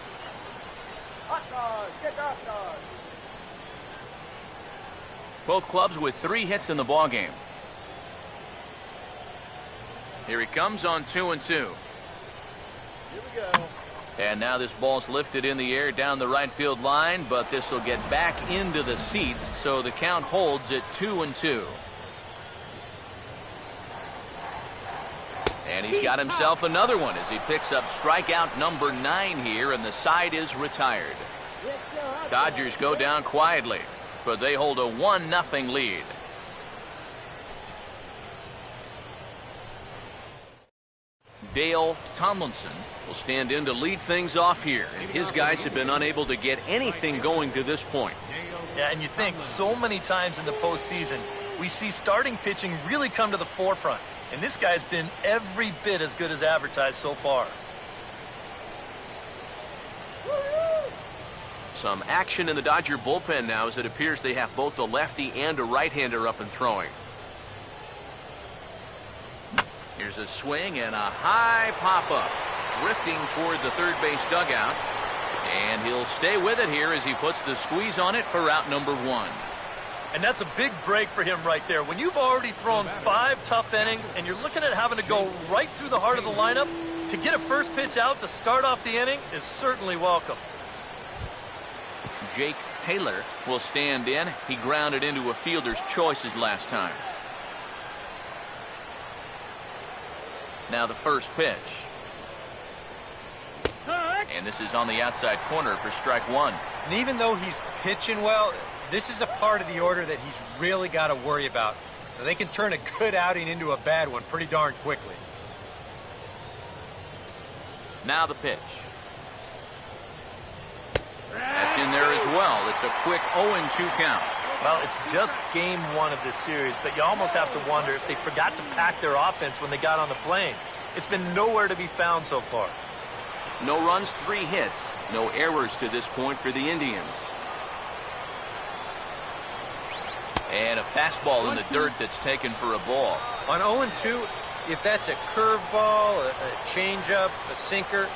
Both clubs with 3 hits in the ballgame. Here he comes on 2-2. Here we go. And now this ball's lifted in the air down the right field line, but this will get back into the seats, so the count holds at 2-2. And he's got himself another one as he picks up strikeout number 9 here, and the side is retired. Dodgers go down quietly, but they hold a 1-0 lead. Dale Tomlinson will stand in to lead things off here, and his guys have been unable to get anything going to this point. Yeah, and you think so many times in the postseason, we see starting pitching really come to the forefront. And this guy's been every bit as good as advertised so far. Some action in the Dodger bullpen now as it appears they have both a lefty and a right-hander up and throwing. Here's a swing and a high pop-up. Drifting toward the third base dugout. And he'll stay with it here as he puts the squeeze on it for out number 1. And that's a big break for him right there. When you've already thrown 5 tough innings and you're looking at having to go right through the heart of the lineup, to get a first pitch out to start off the inning is certainly welcome. Jake Taylor will stand in. He grounded into a fielder's choice his last time. Now the first pitch. And this is on the outside corner for strike 1. And even though he's pitching well, this is a part of the order that he's really got to worry about. Now, they can turn a good outing into a bad one pretty darn quickly. Now the pitch. That's in there as well. It's a quick 0-2 count. Well, it's just game 1 of this series, but you almost have to wonder if they forgot to pack their offense when they got on the plane. It's been nowhere to be found so far. No runs, 3 hits. No errors to this point for the Indians. And a fastball in the dirt that's taken for a ball. On 0-2, if that's a curveball, a changeup, a sinker,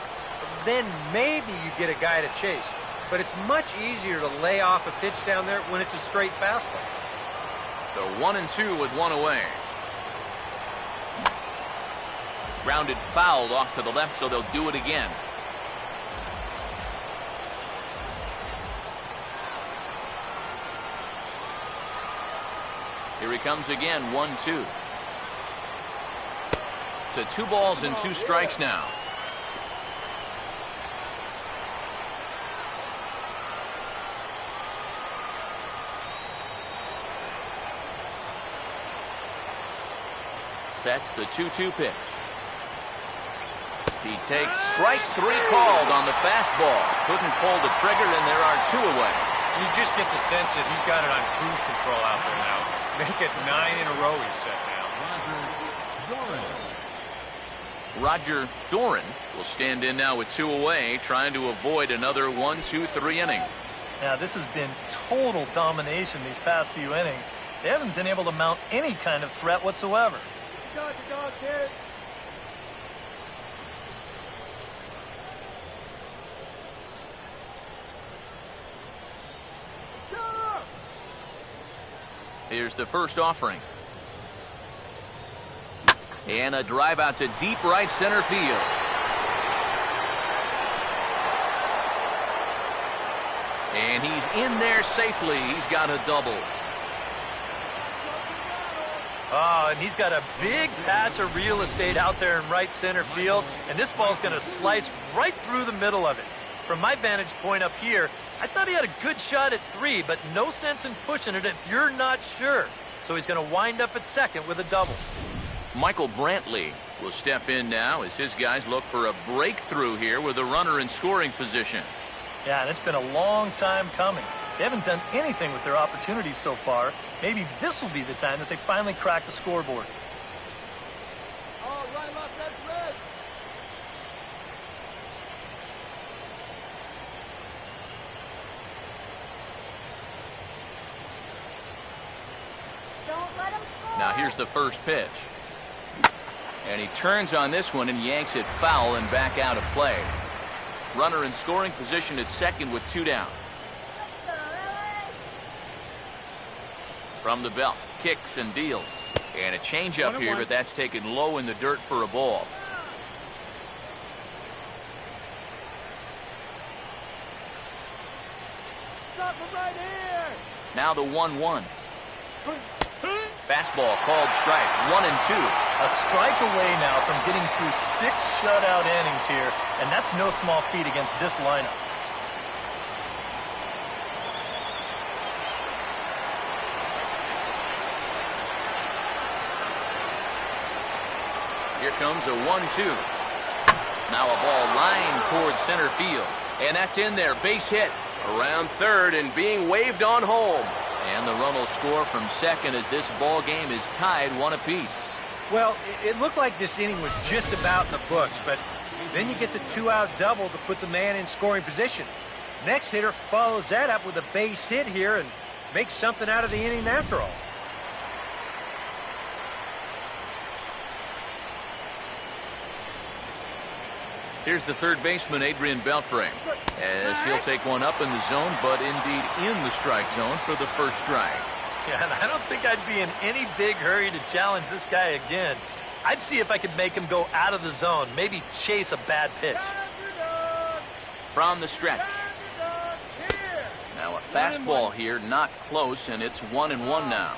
then maybe you get a guy to chase. But it's much easier to lay off a pitch down there when it's a straight fastball. So 1-2 with one away. Grounded foul off to the left, so they'll do it again. Here he comes again, 1-2. To 2 balls and 2 strikes now. Sets the 2-2 pitch. He takes strike 3 called on the fastball. Couldn't pull the trigger, and there are 2 away. You just get the sense that he's got it on cruise control out there now. Make it 9 in a row, he's set now. Roger Doran will stand in now with 2 away, trying to avoid another 1-2-3 inning. Now, this has been total domination these past few innings. They haven't been able to mount any kind of threat whatsoever. Got the dog, kid. Here's the first offering. And a drive out to deep right center field. And he's in there safely. He's got a double. Oh, and he's got a big patch of real estate out there in right center field, and this ball's going to slice right through the middle of it. From my vantage point up here, I thought he had a good shot at 3, but no sense in pushing it if you're not sure. So he's going to wind up at second with a double. Michael Brantley will step in now as his guys look for a breakthrough here with a runner in scoring position. Yeah, and it's been a long time coming. They haven't done anything with their opportunities so far. Maybe this will be the time that they finally crack the scoreboard. Oh, right, left, that's red. Don't let him score. Now here's the first pitch. And he turns on this one and yanks it foul and back out of play. Runner in scoring position at second with 2 down. From the belt, kicks and deals. And a changeup here, but that's taken low in the dirt for a ball. Stop him right here. Now the 1-1. Fastball called strike, 1-2. A strike away now from getting through 6 shutout innings here, and that's no small feat against this lineup. Here comes a 1-2. Now a ball lined towards center field. And that's in there. Base hit around third and being waved on home. And the run will score from second as this ball game is tied 1 apiece. Well, it looked like this inning was just about in the books, but then you get the 2-out double to put the man in scoring position. Next hitter follows that up with a base hit here and makes something out of the inning after all. Here's the third baseman, Adrian Beltre, as he'll take one up in the zone, but indeed in the strike zone for the first strike. Yeah, and I don't think I'd be in any big hurry to challenge this guy again. I'd see if I could make him go out of the zone, maybe chase a bad pitch. From the stretch. Now a fastball here, not close, and it's 1-1 now.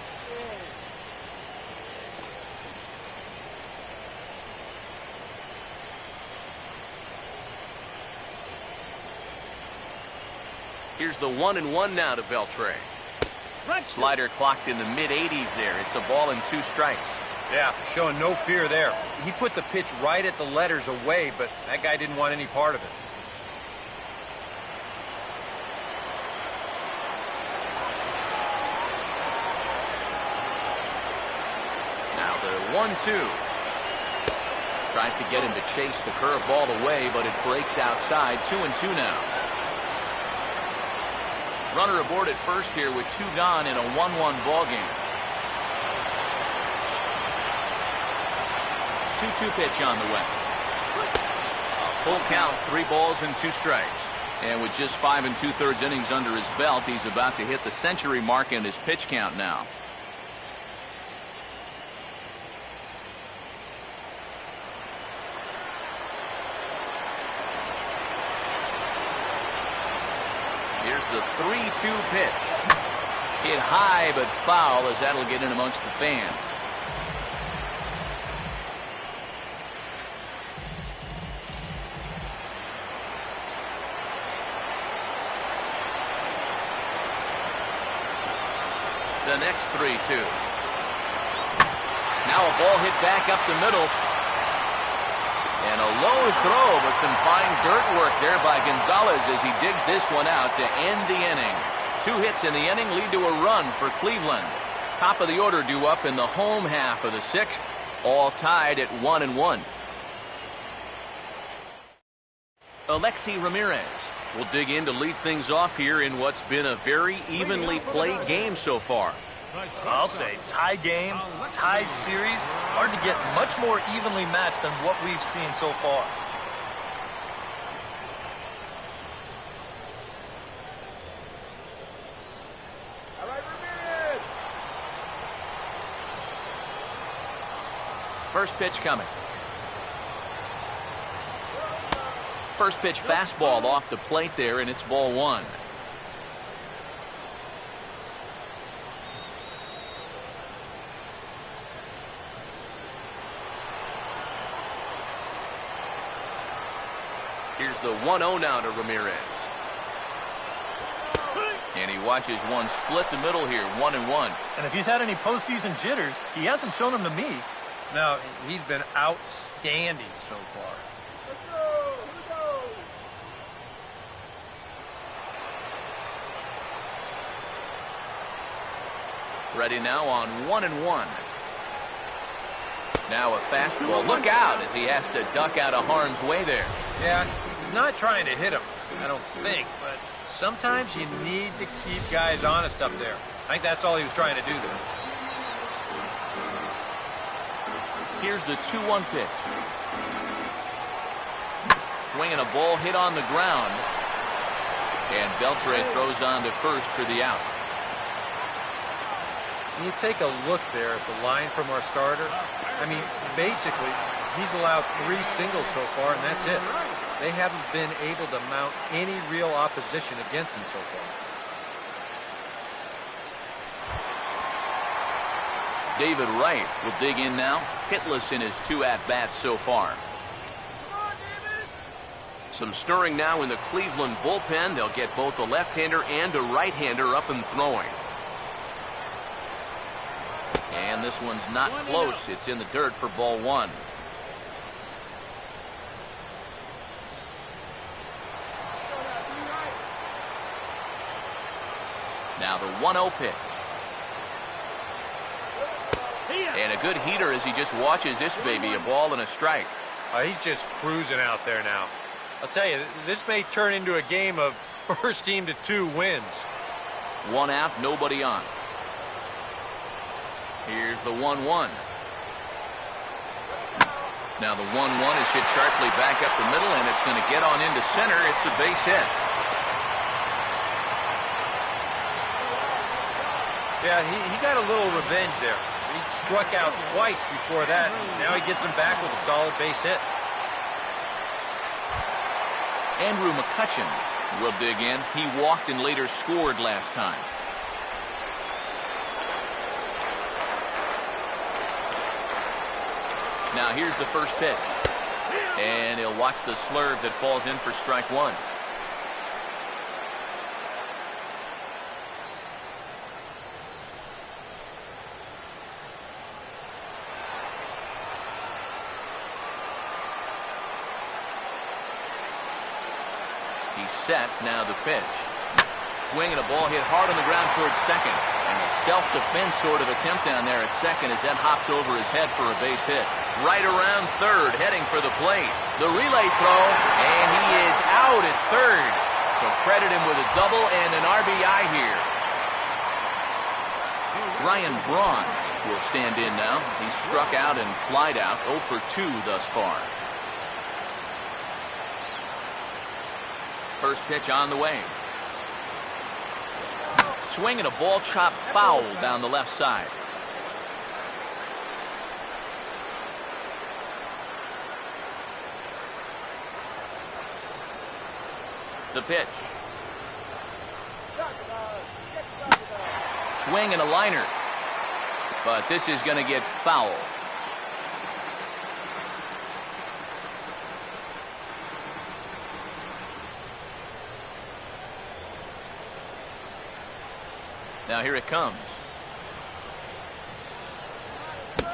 Here's the 1-1 now to Beltre. Slider clocked in the mid-80s there. It's a ball and 2 strikes. Yeah, showing no fear there. He put the pitch right at the letters away, but that guy didn't want any part of it. Now the 1-2. Tries to get him to chase the curveball away, but it breaks outside. 2-2 now. Runner aboard at first here with 2 gone in a 1-1 ball game. 2-2 pitch on the way. A full count, 3 balls and 2 strikes. And with just 5 2/3 innings under his belt, he's about to hit the century mark in his pitch count now. Here's the 3-2 pitch. Hit high but foul, as that'll get in amongst the fans. The next 3-2. Now a ball hit back up the middle. And a low throw, but some fine dirt work there by Gonzalez as he digs this one out to end the inning. 2 hits in the inning lead to a run for Cleveland. Top of the order due up in the home half of the 6th, all tied at 1-1. Alexi Ramirez will dig in to lead things off here in what's been a very evenly played game so far. I'll say tie game, tie series. Hard to get much more evenly matched than what we've seen so far. First pitch coming. First pitch fastball off the plate there, and it's ball 1. Here's the 1-0 now to Ramirez. And he watches one split the middle here, 1-1. And if he's had any postseason jitters, he hasn't shown them to me. No, he's been outstanding so far. Ready now on 1-1. Now a fastball. Look out as he has to duck out of harm's way there. Yeah, he's not trying to hit him, I don't think, but sometimes you need to keep guys honest up there. I think that's all he was trying to do there. Here's the 2-1 pitch. Swinging a ball hit on the ground. And Beltre throws on to first for the out. You take a look there at the line from our starter. I mean, basically, he's allowed 3 singles so far, and that's it. They haven't been able to mount any real opposition against him so far. David Wright will dig in now, hitless in his 2 at-bats so far. Some stirring now in the Cleveland bullpen. They'll get both a left-hander and a right-hander up and throwing. And this one's not close. It's in the dirt for ball 1. Now the 1-0 pitch. And a good heater as he just watches this baby, a ball and a strike. He's just cruising out there now. I'll tell you, this may turn into a game of first team to 2 wins. 1 out, nobody on. Here's the 1-1. Now the 1-1 is hit sharply back up the middle, and it's going to get on into center. It's a base hit. Yeah, he got a little revenge there. He struck out twice before that, and now he gets him back with a solid base hit. Andrew McCutchen will dig in. He walked and later scored last time. Now here's the first pitch. And he'll watch the slurve that falls in for strike 1. He's set. Now the pitch. Swinging a ball hit hard on the ground towards second. And a self-defense sort of attempt down there at second as that hops over his head for a base hit. Right around third, heading for the plate. The relay throw, and he is out at third. So credit him with a double and an RBI here. Ryan Braun will stand in now. He struck out and flied out, 0 for 2 thus far. First pitch on the way. Swing and a ball chopped foul down the left side. The pitch. Swing and a liner. But this is going to get foul. Now here it comes.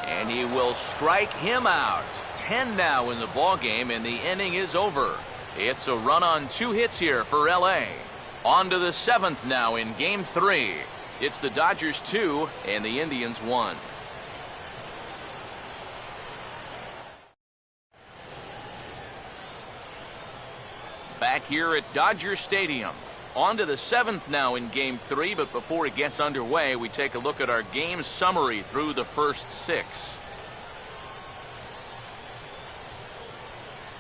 And he will strike him out. 10 now in the ball game, and the inning is over. It's a run on 2 hits here for LA. On to the 7th now in game 3. It's the Dodgers 2 and the Indians 1. Back here at Dodger Stadium. On to the 7th now in game 3, but before it gets underway, we take a look at our game summary through the first 6.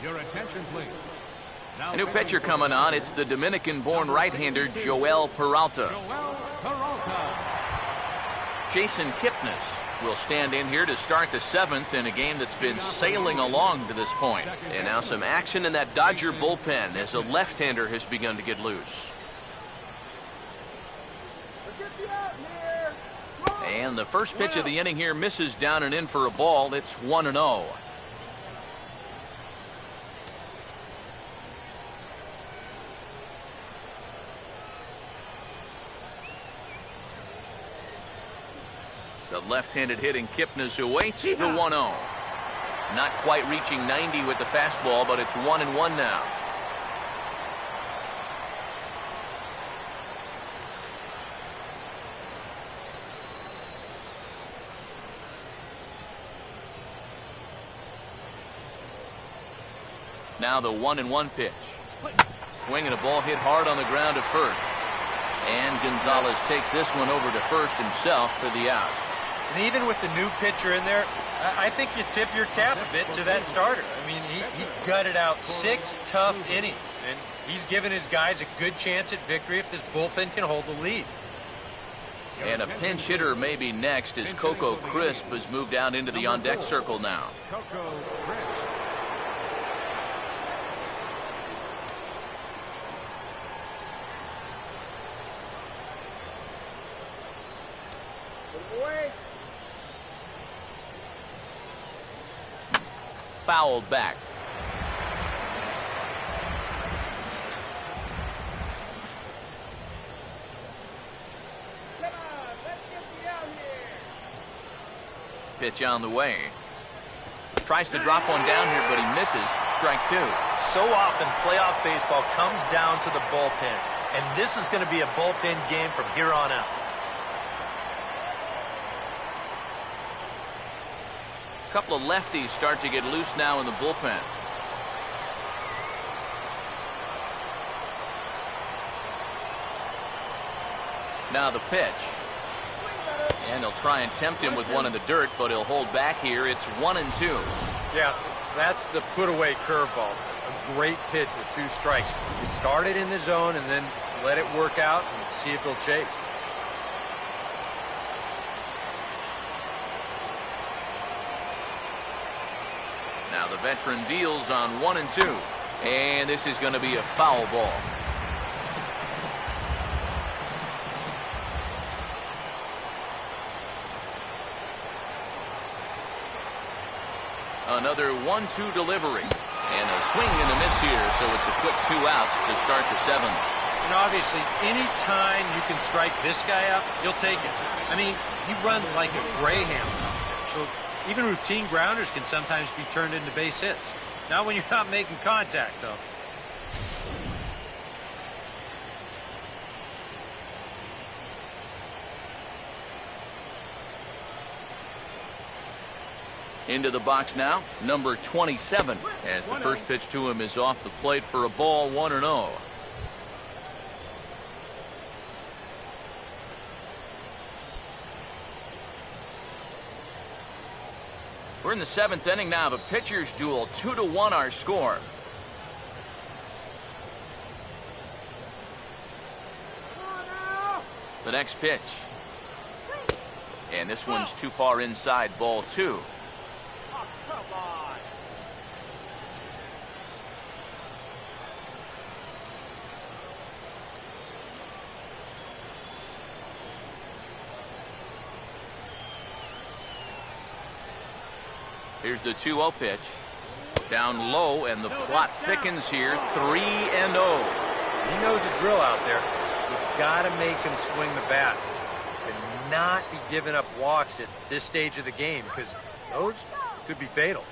Your attention, please. Now A new pitcher coming on. It's the Dominican-born right-hander Joel Peralta. Joel Peralta. Jason Kipnis will stand in here to start the 7th in a game that's been sailing along to this point. And now some action in that Dodger bullpen as a left-hander has begun to get loose. And the first pitch of the inning here misses down and in for a ball. It's 1-0. The left-handed hitting Kipnis awaits the 1-0. Not quite reaching 90 with the fastball, but it's 1-1 now. Now the 1-1 pitch. Swing and a ball hit hard on the ground to first. And Gonzalez takes this one over to first himself for the out. And even with the new pitcher in there, I think you tip your cap a bit to that starter. I mean, he gutted out 6 tough innings, and he's given his guys a good chance at victory if this bullpen can hold the lead. And a pinch hitter may be next as Coco Crisp has moved out into the on-deck circle now. Coco Crisp. Fouled back. Pitch on the way. Tries to drop one down here, but he misses. Strike 2. So often, playoff baseball comes down to the bullpen, and this is going to be a bullpen game from here on out. A couple of lefties start to get loose now in the bullpen. Now the pitch. And they'll try and tempt him with one in the dirt, but he'll hold back here. It's 1-2. Yeah, that's the put-away curveball. A great pitch with 2 strikes. You start it in the zone and then let it work out and see if he'll chase. Now the veteran deals on 1-2. And this is going to be a foul ball. Another 1-2 delivery. And a swing and a miss here, so it's a quick 2 outs to start the 7th. And obviously, any time you can strike this guy out, you'll take it. I mean, he runs like a greyhound out there. So even routine grounders can sometimes be turned into base hits. Not when you're not making contact, though. Into the box now, number 27, as the first pitch to him is off the plate for a ball, 1-0. We're in the 7th inning now of a pitcher's duel. 2-1 our score. The next pitch. And this one's too far inside, ball 2. Oh, come on. Here's the 2-0 pitch. Down low, and the plot thickens here. 3-0. He knows the drill out there. You've got to make him swing the bat and not be giving up walks at this stage of the game, because those could be fatal.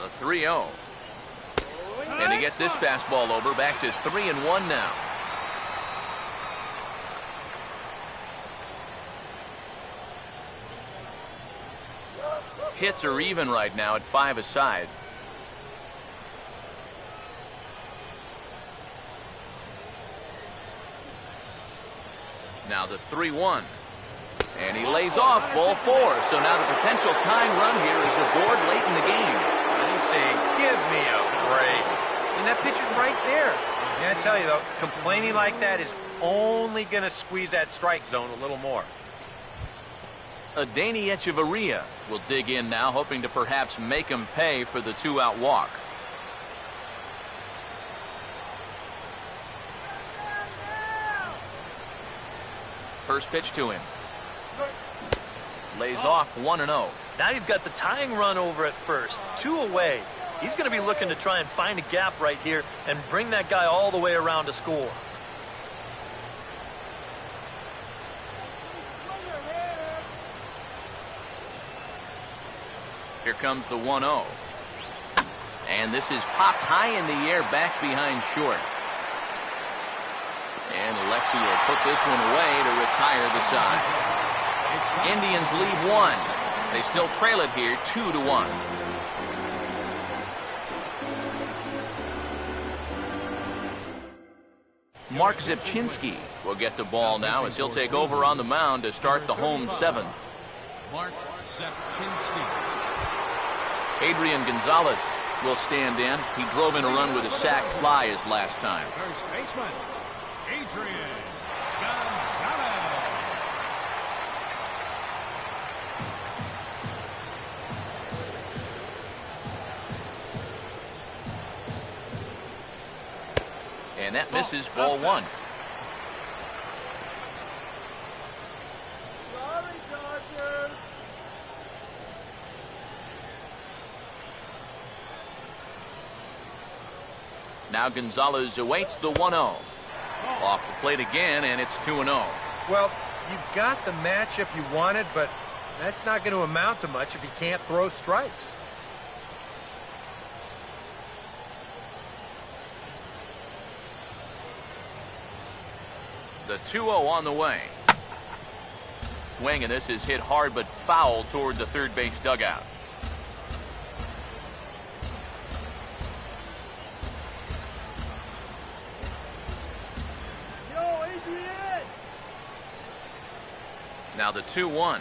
The 3-0. And he gets this fastball over. Back to 3-1 now. Hits are even right now at 5 aside. Now the 3-1. And he lays off, ball 4. So now the potential tying run here is aboard late in the game. And he's saying, give me a break. And that pitch is right there. I gotta tell you, though, complaining like that is only going to squeeze that strike zone a little more. Adeiny Echeverria will dig in now, hoping to perhaps make him pay for the 2-out walk. First pitch to him. Lays off 1-0. Now you've got the tying run over at first. 2 away. He's going to be looking to try and find a gap right here and bring that guy all the way around to score. Here comes the 1-0. And this is popped high in the air back behind short. And Alexi will put this one away to retire the side. Indians lead 1. They still trail it here 2-1. Mark Zipchinski will get the ball now as he'll take over on the mound to start the home 7th. Mark Zipchinski. Adrian Gonzalez will stand in. He drove in a run with a sac fly his last time. First baseman, Adrian Gonzalez. And that misses, ball 1. Sorry, Dodgers. Now Gonzalez awaits the 1-0. Off the plate again, and it's 2-0. Well, you've got the matchup you wanted, but that's not going to amount to much if you can't throw strikes. The 2-0 on the way. Swing, and this is hit hard but foul toward the third base dugout. Yo, Adrian. Now the 2-1.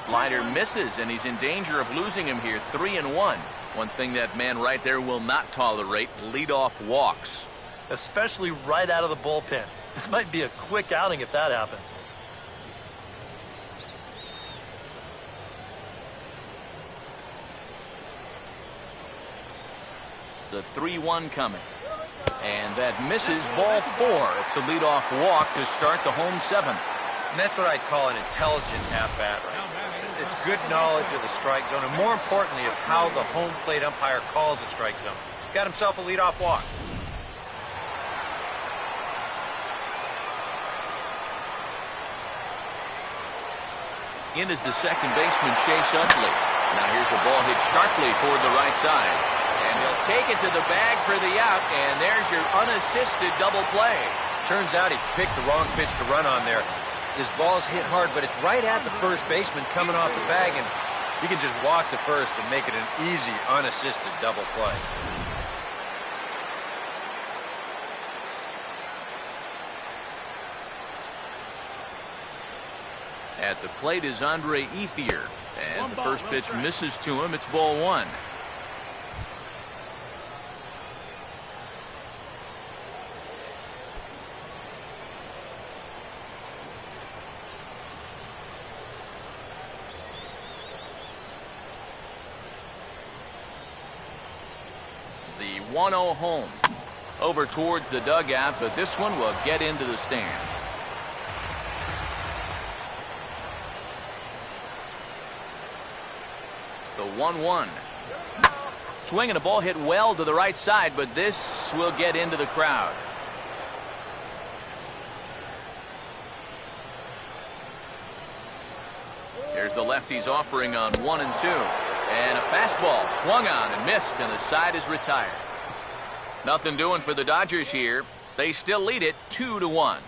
Slider misses, and he's in danger of losing him here. 3-1. One thing that man right there will not tolerate: leadoff walks. Especially right out of the bullpen. This might be a quick outing if that happens. The 3-1 coming. And that misses, ball 4. It's a leadoff walk to start the home 7th. And that's what I'd call an intelligent at-bat. It's good knowledge of the strike zone, and more importantly, of how the home plate umpire calls the strike zone. Got himself a leadoff walk. In is the second baseman, Chase Utley. Now here's a ball hit sharply toward the right side. And he'll take it to the bag for the out, and there's your unassisted double play. Turns out he picked the wrong pitch to run on there. His ball's hit hard, but it's right at the first baseman coming off the bag, and he can just walk to first and make it an easy, unassisted double play. At the plate is Andre Ethier. As the first pitch misses to him, it's ball one. The 1-0 home. Over towards the dugout, but this one will get into the stands. The 1-1. Swinging a ball hit well to the right side, but this will get into the crowd. Here's the lefty's offering on 1 and 2. And a fastball swung on and missed, and the side is retired. Nothing doing for the Dodgers here. They still lead it 2-1.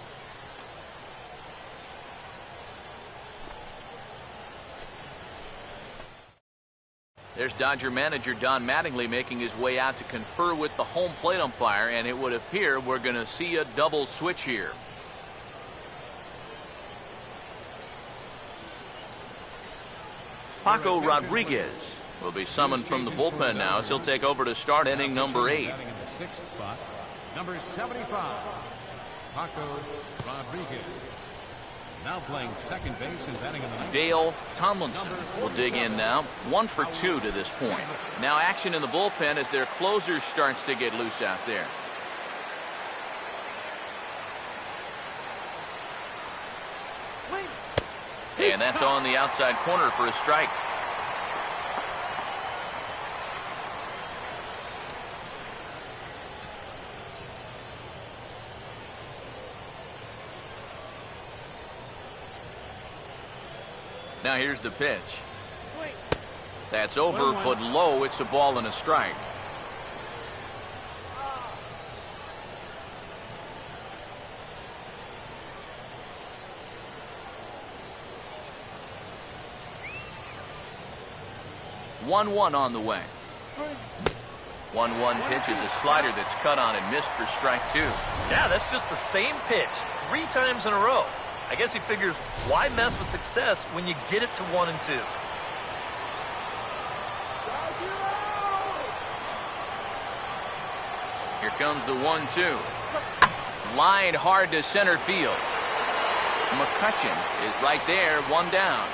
There's Dodger manager Don Mattingly making his way out to confer with the home plate umpire, and it would appear we're going to see a double switch here. Paco Rodriguez will be summoned from the bullpen now as he'll take over to start inning number 8. Batting in the 6th spot, number 75, Paco Rodriguez. Now playing second base and batting in the 9th. Dale Tomlinson will dig in now. 1 for 2 to this point. Now action in the bullpen as their closer starts to get loose out there. And that's on the outside corner for a strike. Now here's the pitch. That's over, but low. It's a ball and a strike. One on the way. 1-1 pitch is a slider that's cut on and missed for strike 2. Yeah, that's just the same pitch 3 times in a row. I guess he figures, why mess with success when you get it to 1 and 2? Here comes the 1-2. Lined hard to center field. McCutchen is right there, 1 down.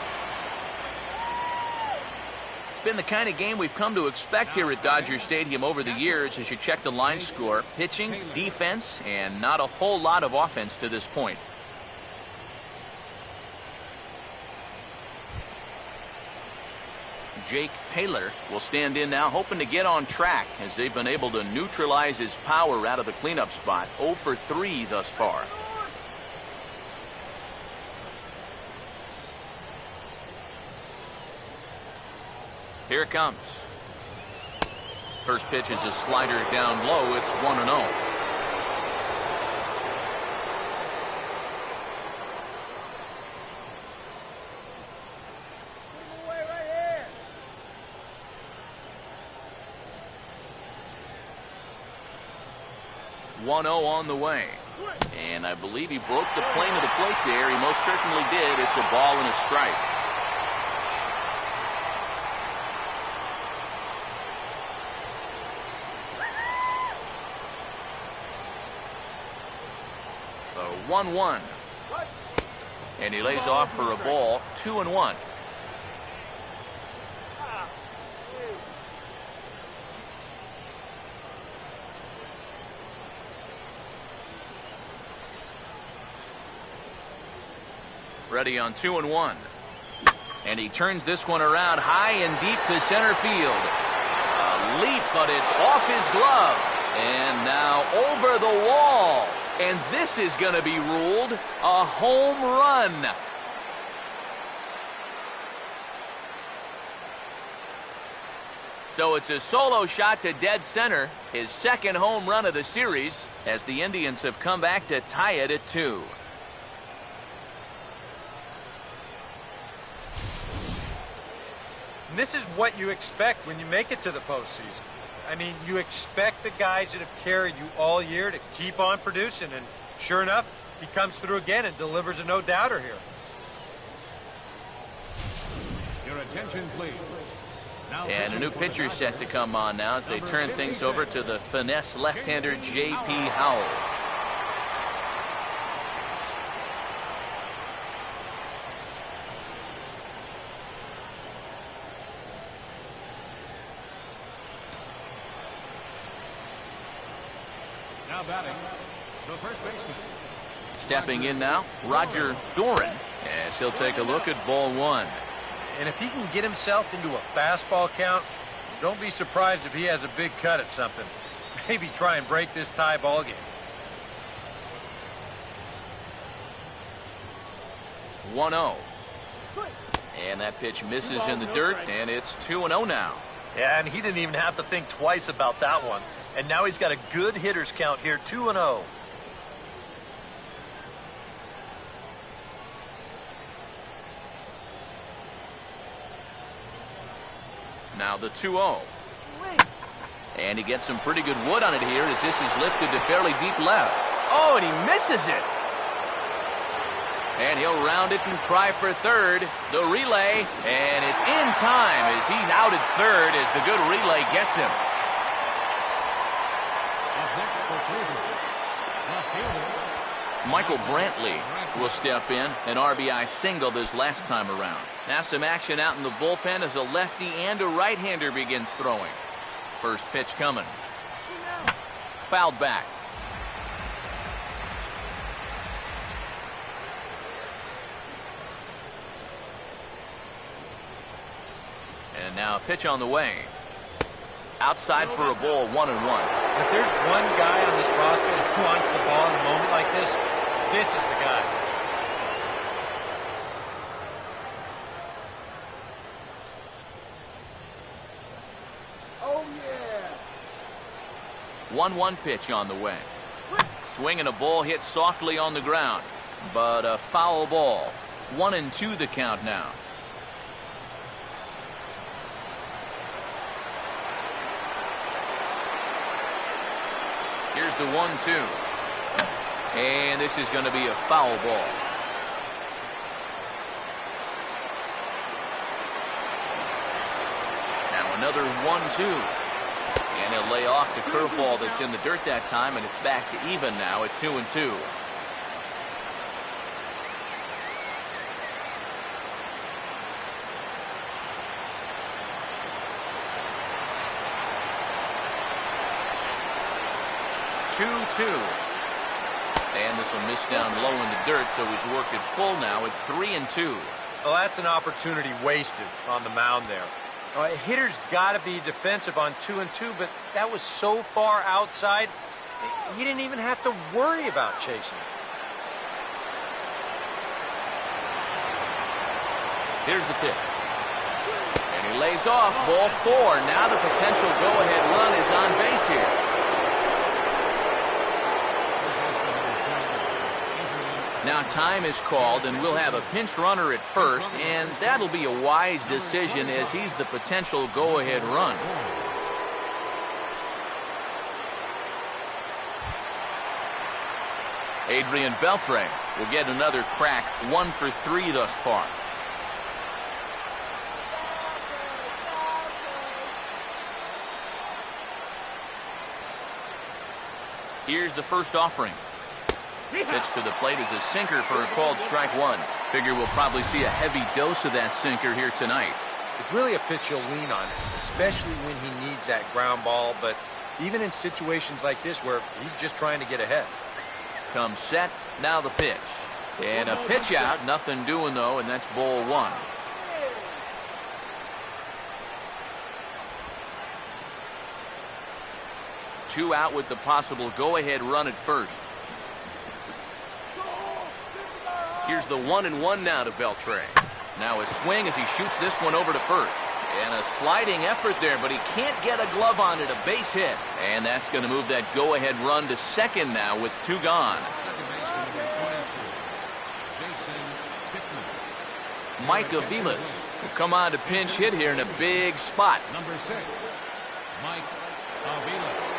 It's been the kind of game we've come to expect here at Dodger Stadium over the years as you check the line score. Pitching, defense, and not a whole lot of offense to this point. Jake Taylor will stand in now, hoping to get on track as they've been able to neutralize his power out of the cleanup spot. 0 for 3 thus far. Here it comes. First pitch is a slider down low. It's 1-0. On the way. And I believe he broke the plane of the plate there. He most certainly did. It's a ball and a strike. The 1-1. And he lays off for a ball. 2-1. Ready on 2-1. And he turns this one around high and deep to center field. A leap, but it's off his glove. And now over the wall. And this is going to be ruled a home run. So it's a solo shot to dead center. His second home run of the series as the Indians have come back to tie it at 2. This is what you expect when you make it to the postseason. I mean, you expect the guys that have carried you all year to keep on producing, and sure enough, he comes through again and delivers a no-doubter here. Your attention, please. Now And a new pitcher set to come on now as they turn things over to the finesse left-hander J.P. Howell. Now batting, the first baseman. Stepping in now, Roger Doran, as he'll take a look at ball one. And if he can get himself into a fastball count, don't be surprised if he has a big cut at something. Maybe try and break this tie ball game. 1-0. And that pitch misses in the dirt, and it's 2-0 now. Yeah, and he didn't even have to think twice about that one. And now he's got a good hitters count here, 2-0. Now the 2-0. And he gets some pretty good wood on it here as this is lifted to fairly deep left. Oh, and he misses it. And he'll round it and try for third. The relay, and it's in time as he's out at third as the good relay gets him. Up next for Cleveland, left fielder Michael Brantley will step in. An RBI single this last time around. Now some action out in the bullpen as a lefty and a right-hander begins throwing. First pitch coming. Fouled back. And now a pitch on the way. Outside for a ball, 1-1. If there's one guy on this roster who wants the ball in a moment like this is the guy. Oh, yeah. 1-1 pitch on the way. Swing and a ball hit softly on the ground, but a foul ball. 1-2 the count now. Here's the 1-2. And this is going to be a foul ball. Now another 1-2. And he'll lay off the curveball that's in the dirt that time, and it's back to even now at 2-2. And this will miss down low in the dirt, so he's worked it full now at 3-2. Well, that's an opportunity wasted on the mound there. A hitter's got to be defensive on 2-2, but that was so far outside, he didn't even have to worry about chasing it. Here's the pitch. And he lays off ball 4. Now the potential go-ahead run is on base here. Now time is called, and we'll have a pinch runner at first, and that'll be a wise decision as he's the potential go-ahead run. Adrian Beltre will get another crack, 1 for 3 thus far. Here's the first offering. Pitch to the plate is a sinker for a called strike 1. Figure we'll probably see a heavy dose of that sinker here tonight. It's really a pitch you'll lean on, especially when he needs that ground ball, but even in situations like this where he's just trying to get ahead. Comes set, now the pitch. And a pitch out, nothing doing though, and that's ball 1. Two out with the possible go-ahead run at first. Here's the 1-1 now to Beltre. Now a swing as he shoots this one over to first. And a sliding effort there, but he can't get a glove on it, a base hit. And that's going to move that go-ahead run to second now with 2 gone. Mike Aviles will come on to pinch hit here in a big spot. Number 6, Mike Aviles.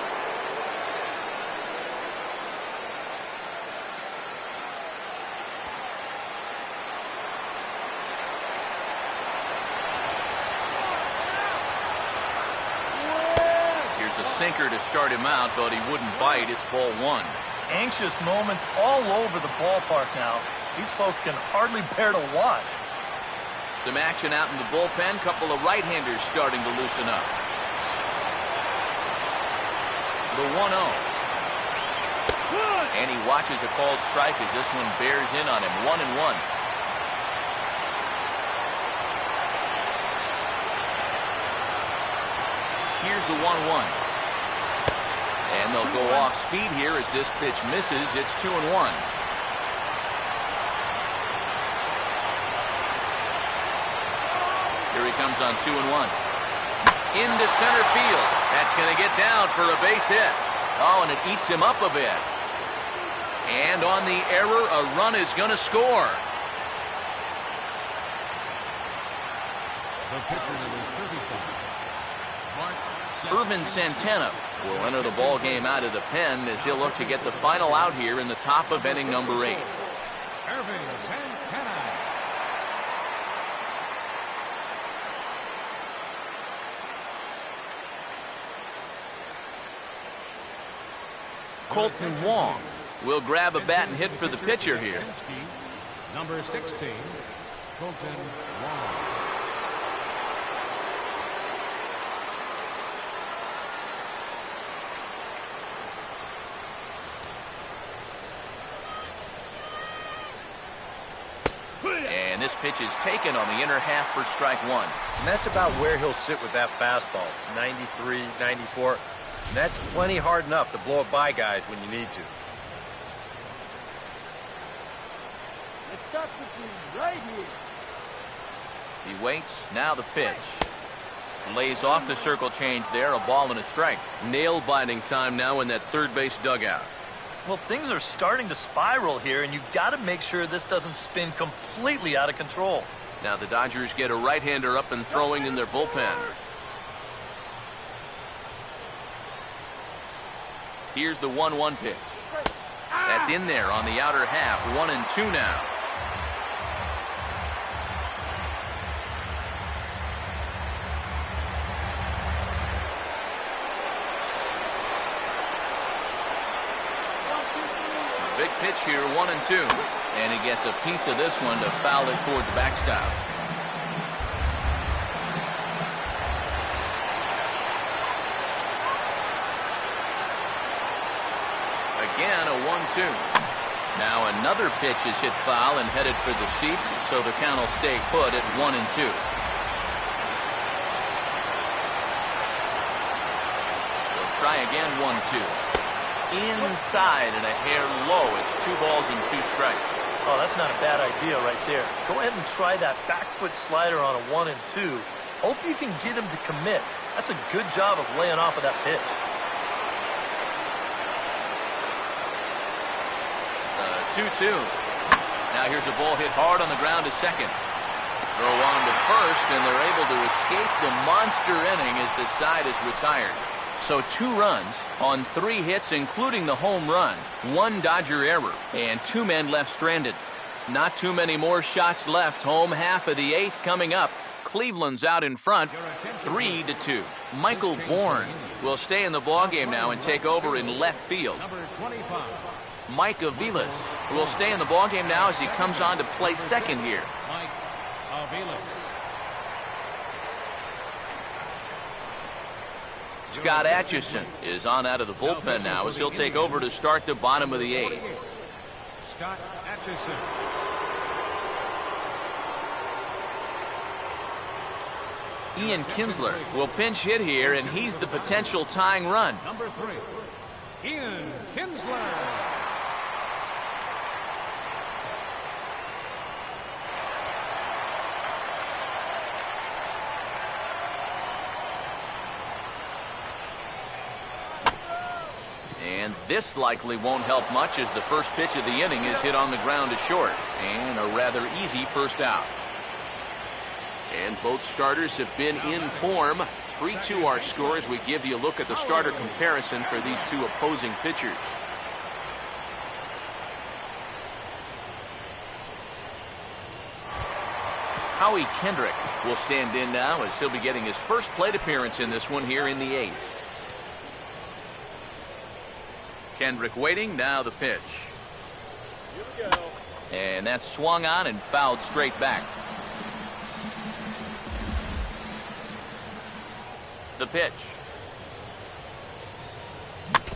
sinker to start him out, but he wouldn't bite. It's ball one. Anxious moments all over the ballpark now. These folks can hardly bear to watch. Some action out in the bullpen. Couple of right-handers starting to loosen up. The 1-0. And he watches a called strike as this one bears in on him. 1-1. Here's the 1-1. And they'll go off speed here as this pitch misses. It's 2-1. Here he comes on 2-1. Into center field. That's going to get down for a base hit. Oh, and it eats him up a bit. And on the error, a run is going to score. The pitcher, number 35, Mark Irvin Santana will enter the ball game out of the pen as he'll look to get the final out here in the top of inning number 8. Irvin Santana. Colton Wong will grab a bat and hit for the pitcher here. Number 16, Colton Wong. And this pitch is taken on the inner half for strike one. And that's about where he'll sit with that fastball. 93, 94. And that's plenty hard enough to blow it by guys when you need to. Let's stop this right here. He waits. Now the pitch. Lays off the circle change there. A ball and a strike. Nail-biting time now in that third base dugout. Well, things are starting to spiral here, and you've got to make sure this doesn't spin completely out of control. Now the Dodgers get a right-hander up and throwing in their bullpen. Here's the 1-1 pitch. That's in there on the outer half. 1-2 now. Big pitch here, 1-2. And he gets a piece of this one to foul it toward the backstop. Again, a 1-2. Now another pitch is hit foul and headed for the seats, so the count will stay put at 1-2. They'll try again, 1-2. Inside and a hair low. It's 2 balls and 2 strikes. Oh, that's not a bad idea right there. Go ahead and try that back foot slider on a 1-2. Hope you can get him to commit. That's a good job of laying off of that pitch. 2-2. Now here's a ball hit hard on the ground to second. Throw on to first, and they're able to escape the monster inning as the side is retired. So 2 runs on 3 hits, including the home run, 1 Dodger error, and 2 men left stranded. Not too many more shots left. Home half of the 8th coming up. Cleveland's out in front, 3-2. Michael Bourne will stay in the ballgame now and take over in left field. Number 25, Mike Aviles will stay in the ballgame now as he comes on to play second here. Mike Aviles. Scott Atchison is on out of the bullpen now as he'll take over to start the bottom of the 8th. Scott Atchison. Ian Kinsler will pinch hit here, and he's the potential tying run. Number 3, Ian Kinsler. And this likely won't help much as the first pitch of the inning is hit on the ground to short. And a rather easy first out. And both starters have been in form. 3-2 our score as we give you a look at the starter comparison for these 2 opposing pitchers. Howie Kendrick will stand in now as he'll be getting his first plate appearance in this one here in the 8th. Kendrick waiting. Now the pitch. Here we go. And that's swung on and fouled straight back. The pitch.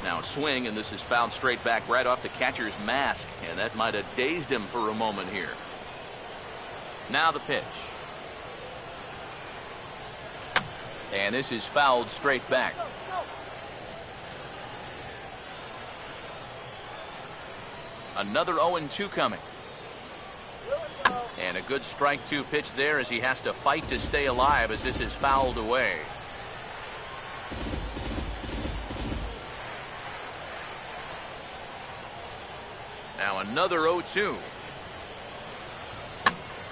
Now a swing, and this is fouled straight back right off the catcher's mask, and that might have dazed him for a moment here. Now the pitch. And this is fouled straight back. Another 0-2 coming. And a good strike two pitch there as he has to fight to stay alive as this is fouled away. Now another 0-2.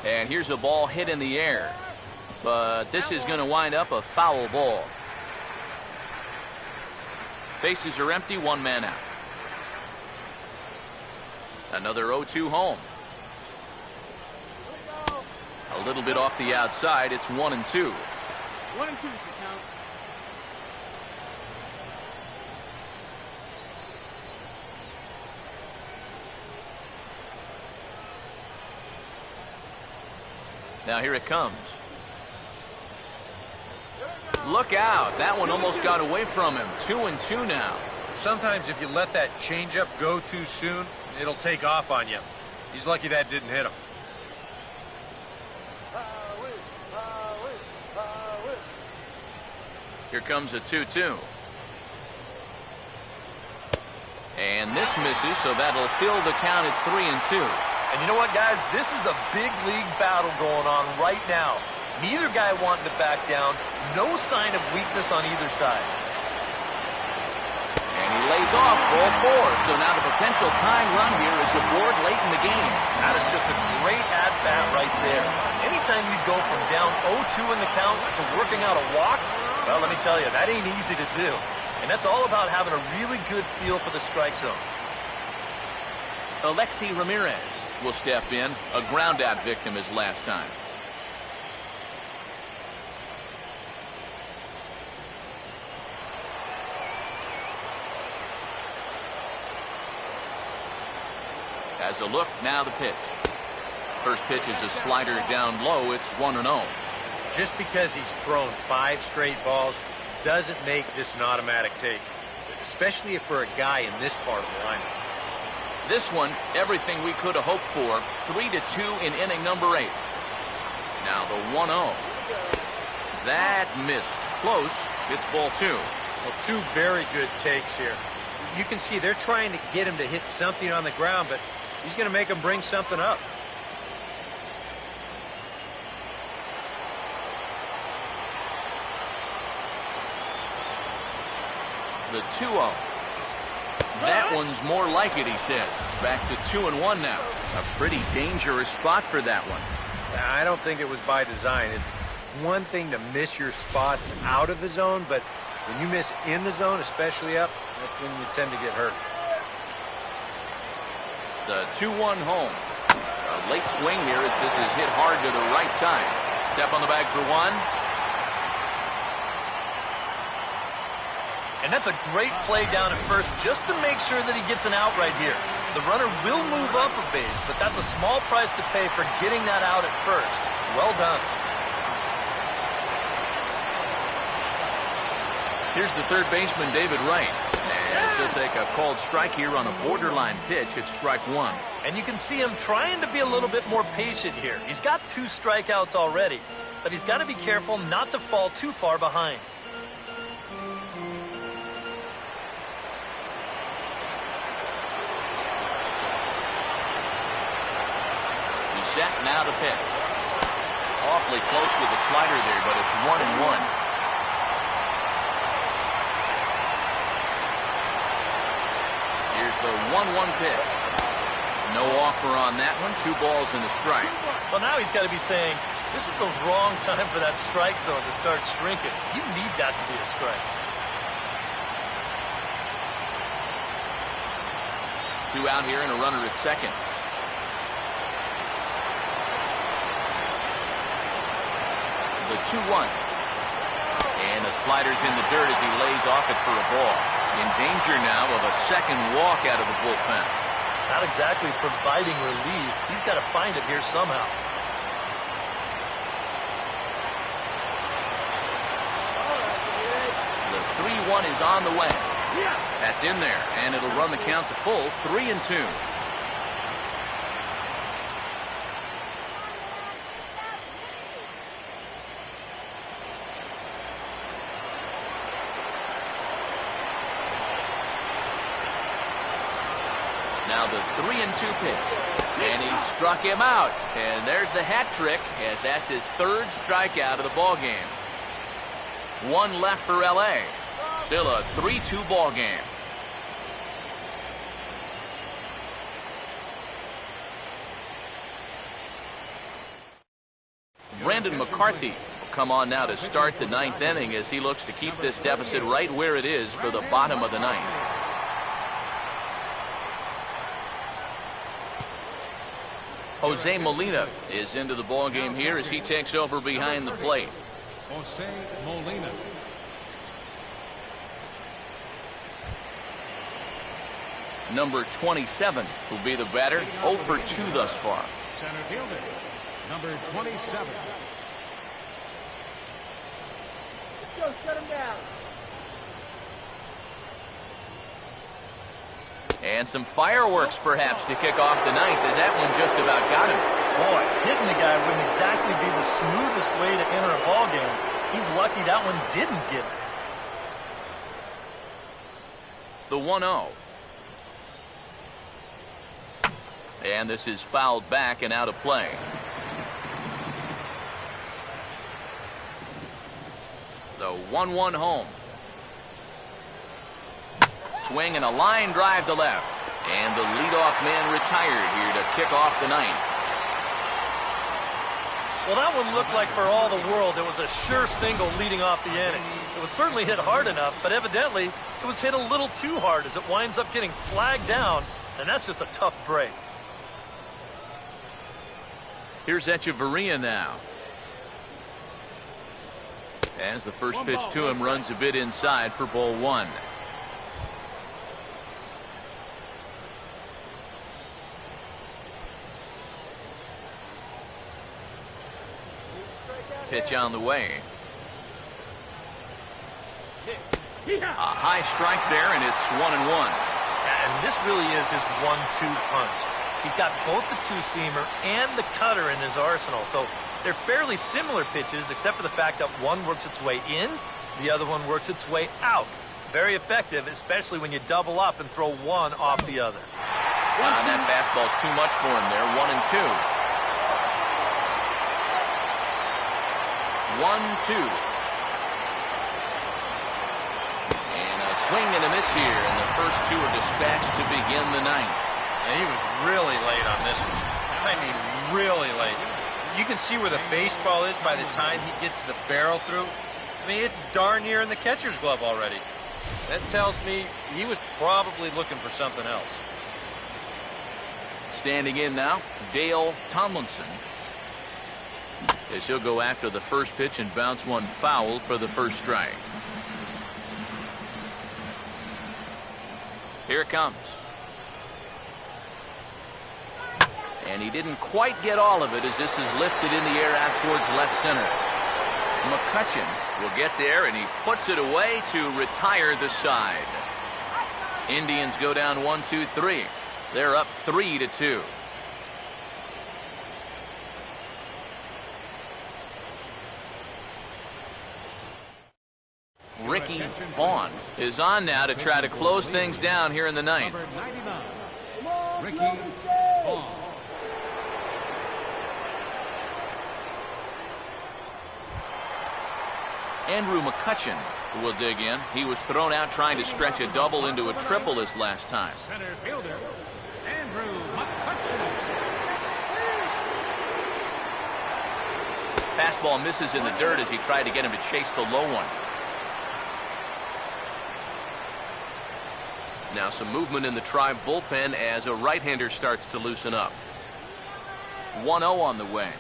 And here's a ball hit in the air. But this is going to wind up a foul ball. Bases are empty, one man out. Another 0-2 home. A little bit off the outside. It's 1-2. 1 and 2 is the count. Now here it comes. Look out. That one almost got away from him. 2-2 now. Sometimes if you let that changeup go too soon, it'll take off on you. He's lucky that didn't hit him. Here comes a 2-2. And this misses, so that'll fill the count at 3-2. And you know what, guys? This is a big league battle going on right now. Neither guy wanting to back down. No sign of weakness on either side. And he lays off ball 4. So now the potential tying run here is aboard late in the game. That is just a great at-bat right there. Anytime you go from down 0-2 in the count to working out a walk, well, let me tell you, that ain't easy to do. And that's all about having a really good feel for the strike zone. Alexi Ramirez will step in. A ground-out victim his last time. Has a look, now the pitch. First pitch is a slider down low. It's 1-0. Just because he's thrown 5 straight balls doesn't make this an automatic take, especially if for a guy in this part of the lineup. This one, everything we could have hoped for. 3-2 in inning number 8. Now the 1-0. That missed. Close. It's ball 2. Well, 2 very good takes here. You can see they're trying to get him to hit something on the ground, but he's going to make him bring something up. The 2-0. That one's more like it, he says. Back to 2-1 now. A pretty dangerous spot for that one. I don't think it was by design. It's one thing to miss your spots out of the zone, but when you miss in the zone, especially up, that's when you tend to get hurt. The 2-1 home. A late swing here as this is hit hard to the right side. Step on the bag for 1. And that's a great play down at first just to make sure that he gets an out right here. The runner will move up a base, but that's a small price to pay for getting that out at first. Well done. Here's the third baseman, David Wright. As he'll take a called strike here on a borderline pitch. It's strike 1. And you can see him trying to be a little bit more patient here. He's got 2 strikeouts already, but he's got to be careful not to fall too far behind. Set, now the pitch. Awfully close with the slider there, but it's 1-1. Here's the 1-1 pitch. No offer on that one. 2 balls and a strike. Well, now he's got to be saying, this is the wrong time for that strike zone to start shrinking. You need that to be a strike. 2 out here and a runner at second. The 2-1. And the slider's in the dirt as he lays off it for a ball. In danger now of a second walk out of the bullpen. Not exactly providing relief. He's got to find it here somehow. The 3-1 is on the way. That's in there, and it'll run the count to full 3-2. Now the 3-2 pitch. And he struck him out. And there's the hat trick, as that's his third strikeout of the ball game. One left for L.A. Still a 3-2 ball game. Brandon McCarthy will come on now to start the ninth inning as he looks to keep this deficit right where it is for the bottom of the ninth. Jose Molina is into the ball game here as he takes over behind the plate. Jose Molina. Number 27 will be the batter. 0 for 2 thus far. Center fielder, number 27. Let's go, shut him down. And some fireworks perhaps to kick off the ninth, as that one just about got him. Boy, hitting the guy wouldn't exactly be the smoothest way to enter a ball game. He's lucky that one didn't get him. The 1-0. And this is fouled back and out of play. The 1-1 home. Swing and a line drive to left. And the leadoff man retired here to kick off the ninth. Well, that one looked like for all the world it was a sure single leading off the inning. It was certainly hit hard enough, but evidently it was hit a little too hard as it winds up getting flagged down, and that's just a tough break. Here's Echeverria now. As the first pitch to him runs a bit inside for ball 1. Pitch on the way. A high strike there, and it's 1-1. And this really is his 1-2 punch. He's got both the two-seamer and the cutter in his arsenal, so they're fairly similar pitches, except for the fact that one works its way in, the other one works its way out. Very effective, especially when you double up and throw one off the other. That fastball's too much for him there. 1-2. 1-2. And a swing and a miss here, and the first two are dispatched to begin the ninth. And he was really late on this one. I mean, really late. You can see where the baseball is by the time he gets the barrel through. I mean, it's darn near in the catcher's glove already. That tells me he was probably looking for something else. Standing in now, Dale Tomlinson. As he'll go after the first pitch and bounce one foul for the first strike. Here it comes. And he didn't quite get all of it as this is lifted in the air out towards left center. McCutchen will get there, and he puts it away to retire the side. Indians go down 1-2-3. They're up 3-2. Ricky Vaughn is on now to try to close things down here in the ninth. Number 99, Ricky Vaughn. Andrew McCutchen will dig in. He was thrown out trying to stretch a double into a triple this last time. Center fielder, Andrew McCutchen. Fastball misses in the dirt as he tried to get him to chase the low one. Now some movement in the Tribe bullpen as a right-hander starts to loosen up. 1-0 on the way.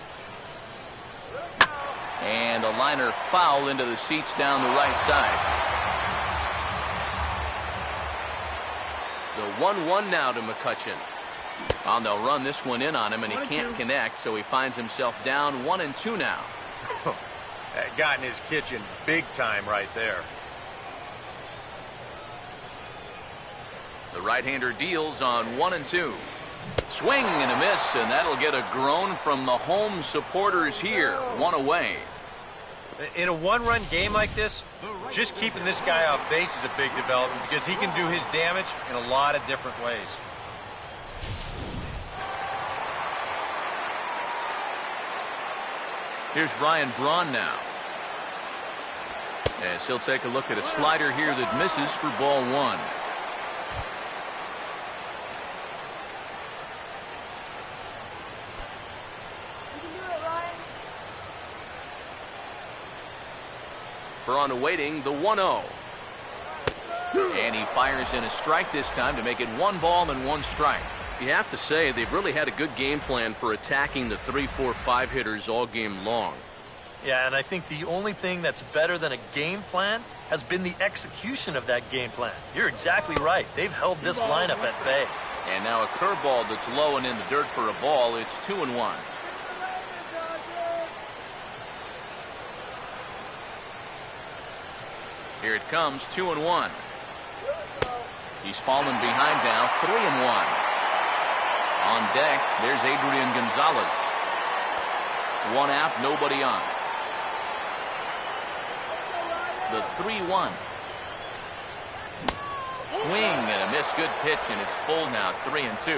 And a liner foul into the seats down the right side. The 1-1 now to McCutcheon. And they'll run this one in on him, and he can't connect, so he finds himself down 1-2 now. That got in his kitchen big time right there. The right-hander deals on 1-2. Swing and a miss, and that'll get a groan from the home supporters here. One away. In a one-run game like this, just keeping this guy off base is a big development because he can do his damage in a lot of different ways. Here's Ryan Braun now. As he'll take a look at a slider here that misses for ball one. Braun awaiting the 1-0. And he fires in a strike this time to make it 1 ball and 1 strike. You have to say they've really had a good game plan for attacking the 3, 4, 5 hitters all game long. Yeah, and I think the only thing that's better than a game plan has been the execution of that game plan. You're exactly right. They've held this lineup at bay. And now a curveball that's low and in the dirt for a ball. It's 2-1. Here it comes, 2-1. He's fallen behind now, 3-1. On deck, there's Adrian Gonzalez. 1 out, nobody on. The 3-1. Swing and a miss, good pitch, and it's full now, 3-2.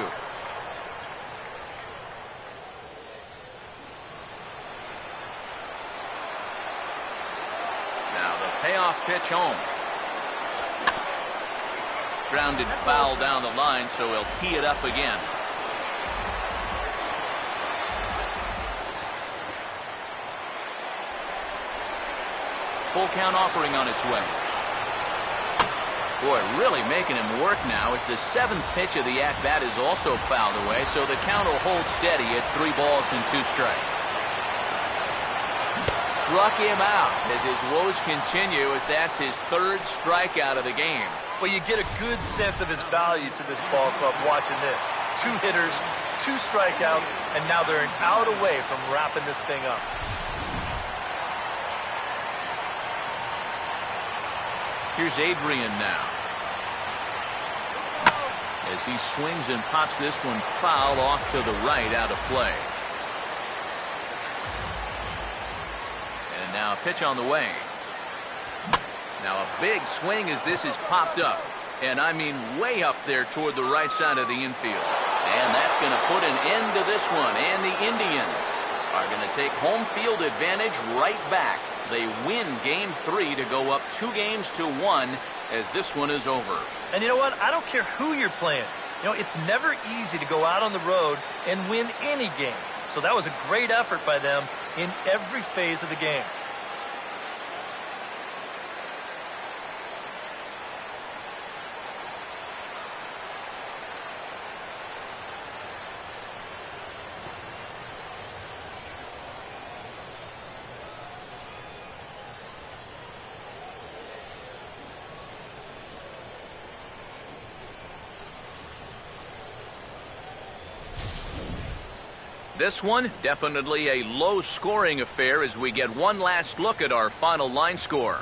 Now the payoff pitch home. Grounded foul down the line, so he'll tee it up again. Full count offering on its way. Boy, really making him work now as the 7th pitch of the at-bat is also fouled away, so the count will hold steady at 3 balls and 2 strikes. Struck him out as his woes continue, as that's his 3rd strikeout of the game. Well, you get a good sense of his value to this ball club watching this. 2 hitters, 2 strikeouts, and now they're an out away from wrapping this thing up. Here's Adrian now. As he swings and pops this one foul off to the right, out of play. And now a pitch on the way. Now a big swing as this is popped up. And I mean way up there toward the right side of the infield. And that's going to put an end to this one. And the Indians are going to take home field advantage right back. They win Game 3 to go up 2-1 as this one is over. And you know what? I don't care who you're playing. You know, it's never easy to go out on the road and win any game. So that was a great effort by them in every phase of the game. This one, definitely a low-scoring affair as we get one last look at our final line score.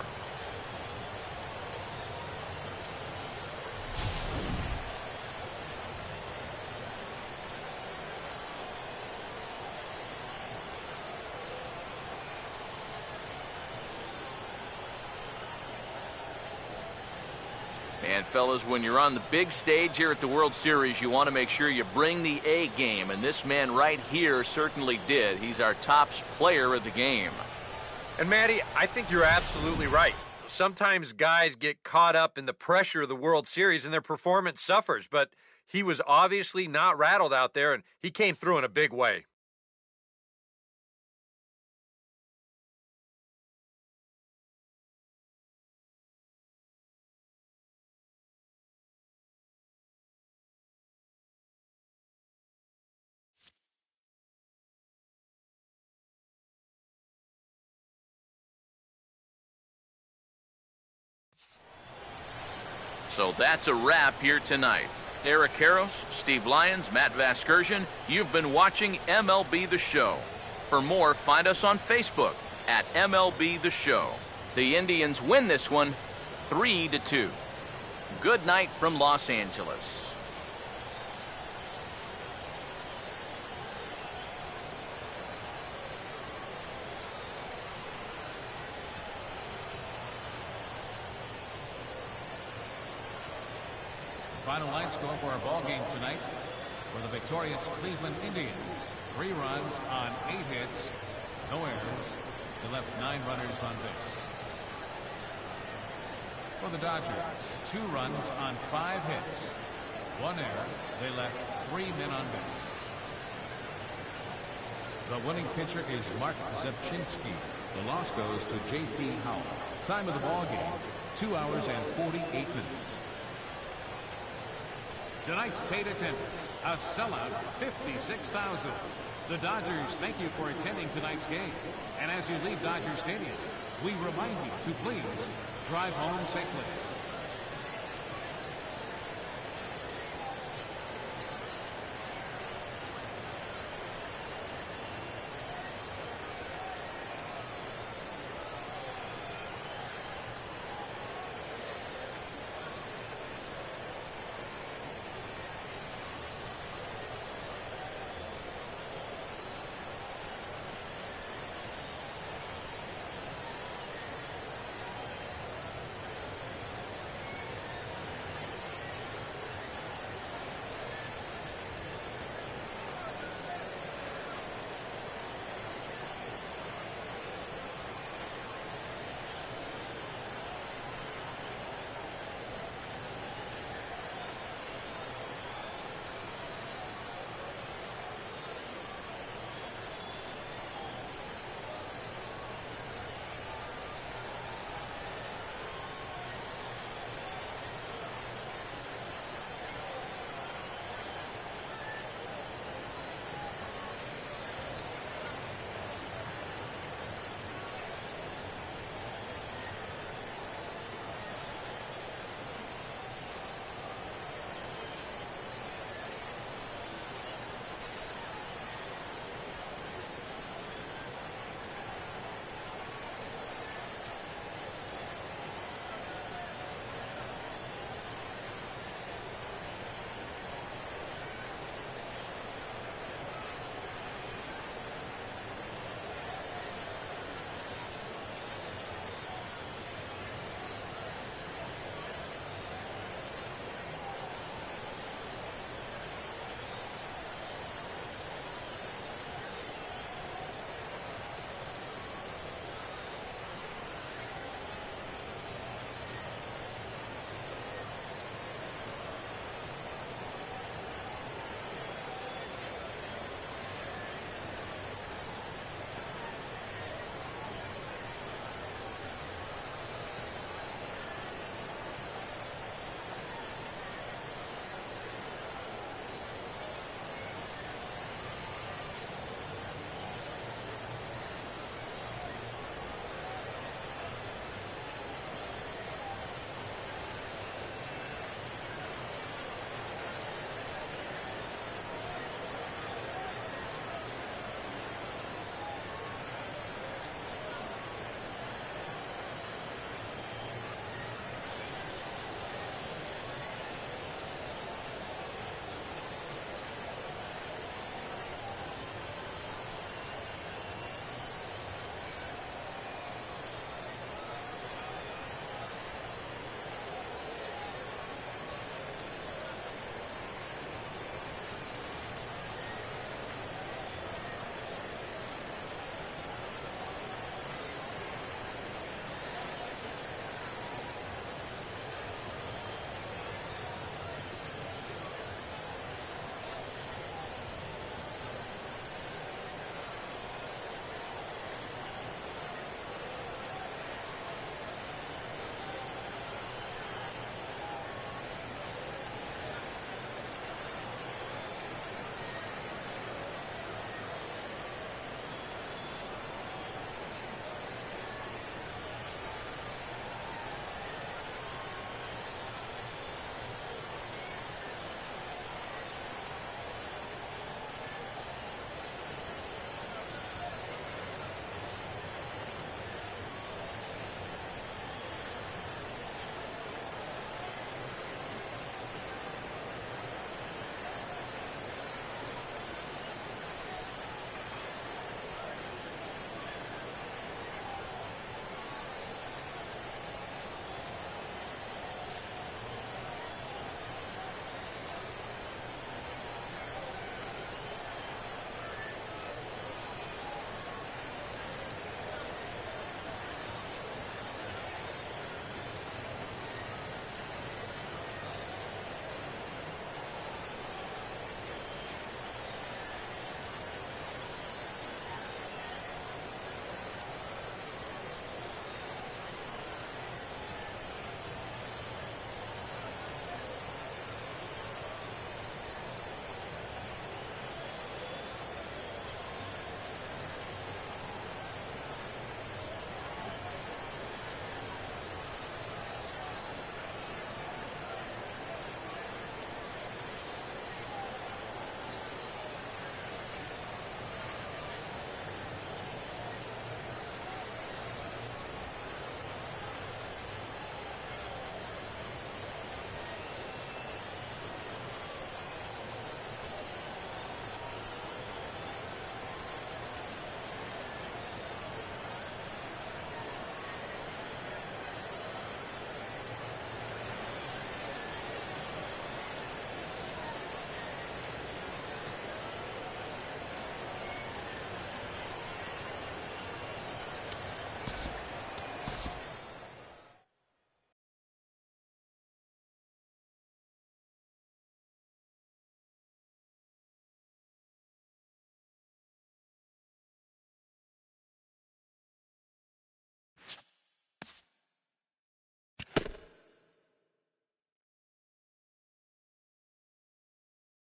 And fellas, when you're on the big stage here at the World Series, you want to make sure you bring the A game, and this man right here certainly did. He's our top player of the game. And Matty, I think you're absolutely right. Sometimes guys get caught up in the pressure of the World Series and their performance suffers, but he was obviously not rattled out there, and he came through in a big way. So that's a wrap here tonight. Eric Karros, Steve Lyons, Matt Vasgersian, you've been watching MLB The Show. For more, find us on Facebook at MLB The Show. The Indians win this one 3-2. Good night from Los Angeles. Final line score for our ball game tonight for the victorious Cleveland Indians. 3 runs on 8 hits, no errors. They left 9 runners on base. For the Dodgers, 2 runs on 5 hits, 1 error. They left 3 men on base. The winning pitcher is Mark Zepchinski. The loss goes to J.P. Howell. Time of the ball game, 2 hours and 48 minutes. Tonight's paid attendance, a sellout 56,000. The Dodgers thank you for attending tonight's game. And as you leave Dodger Stadium, we remind you to please drive home safely.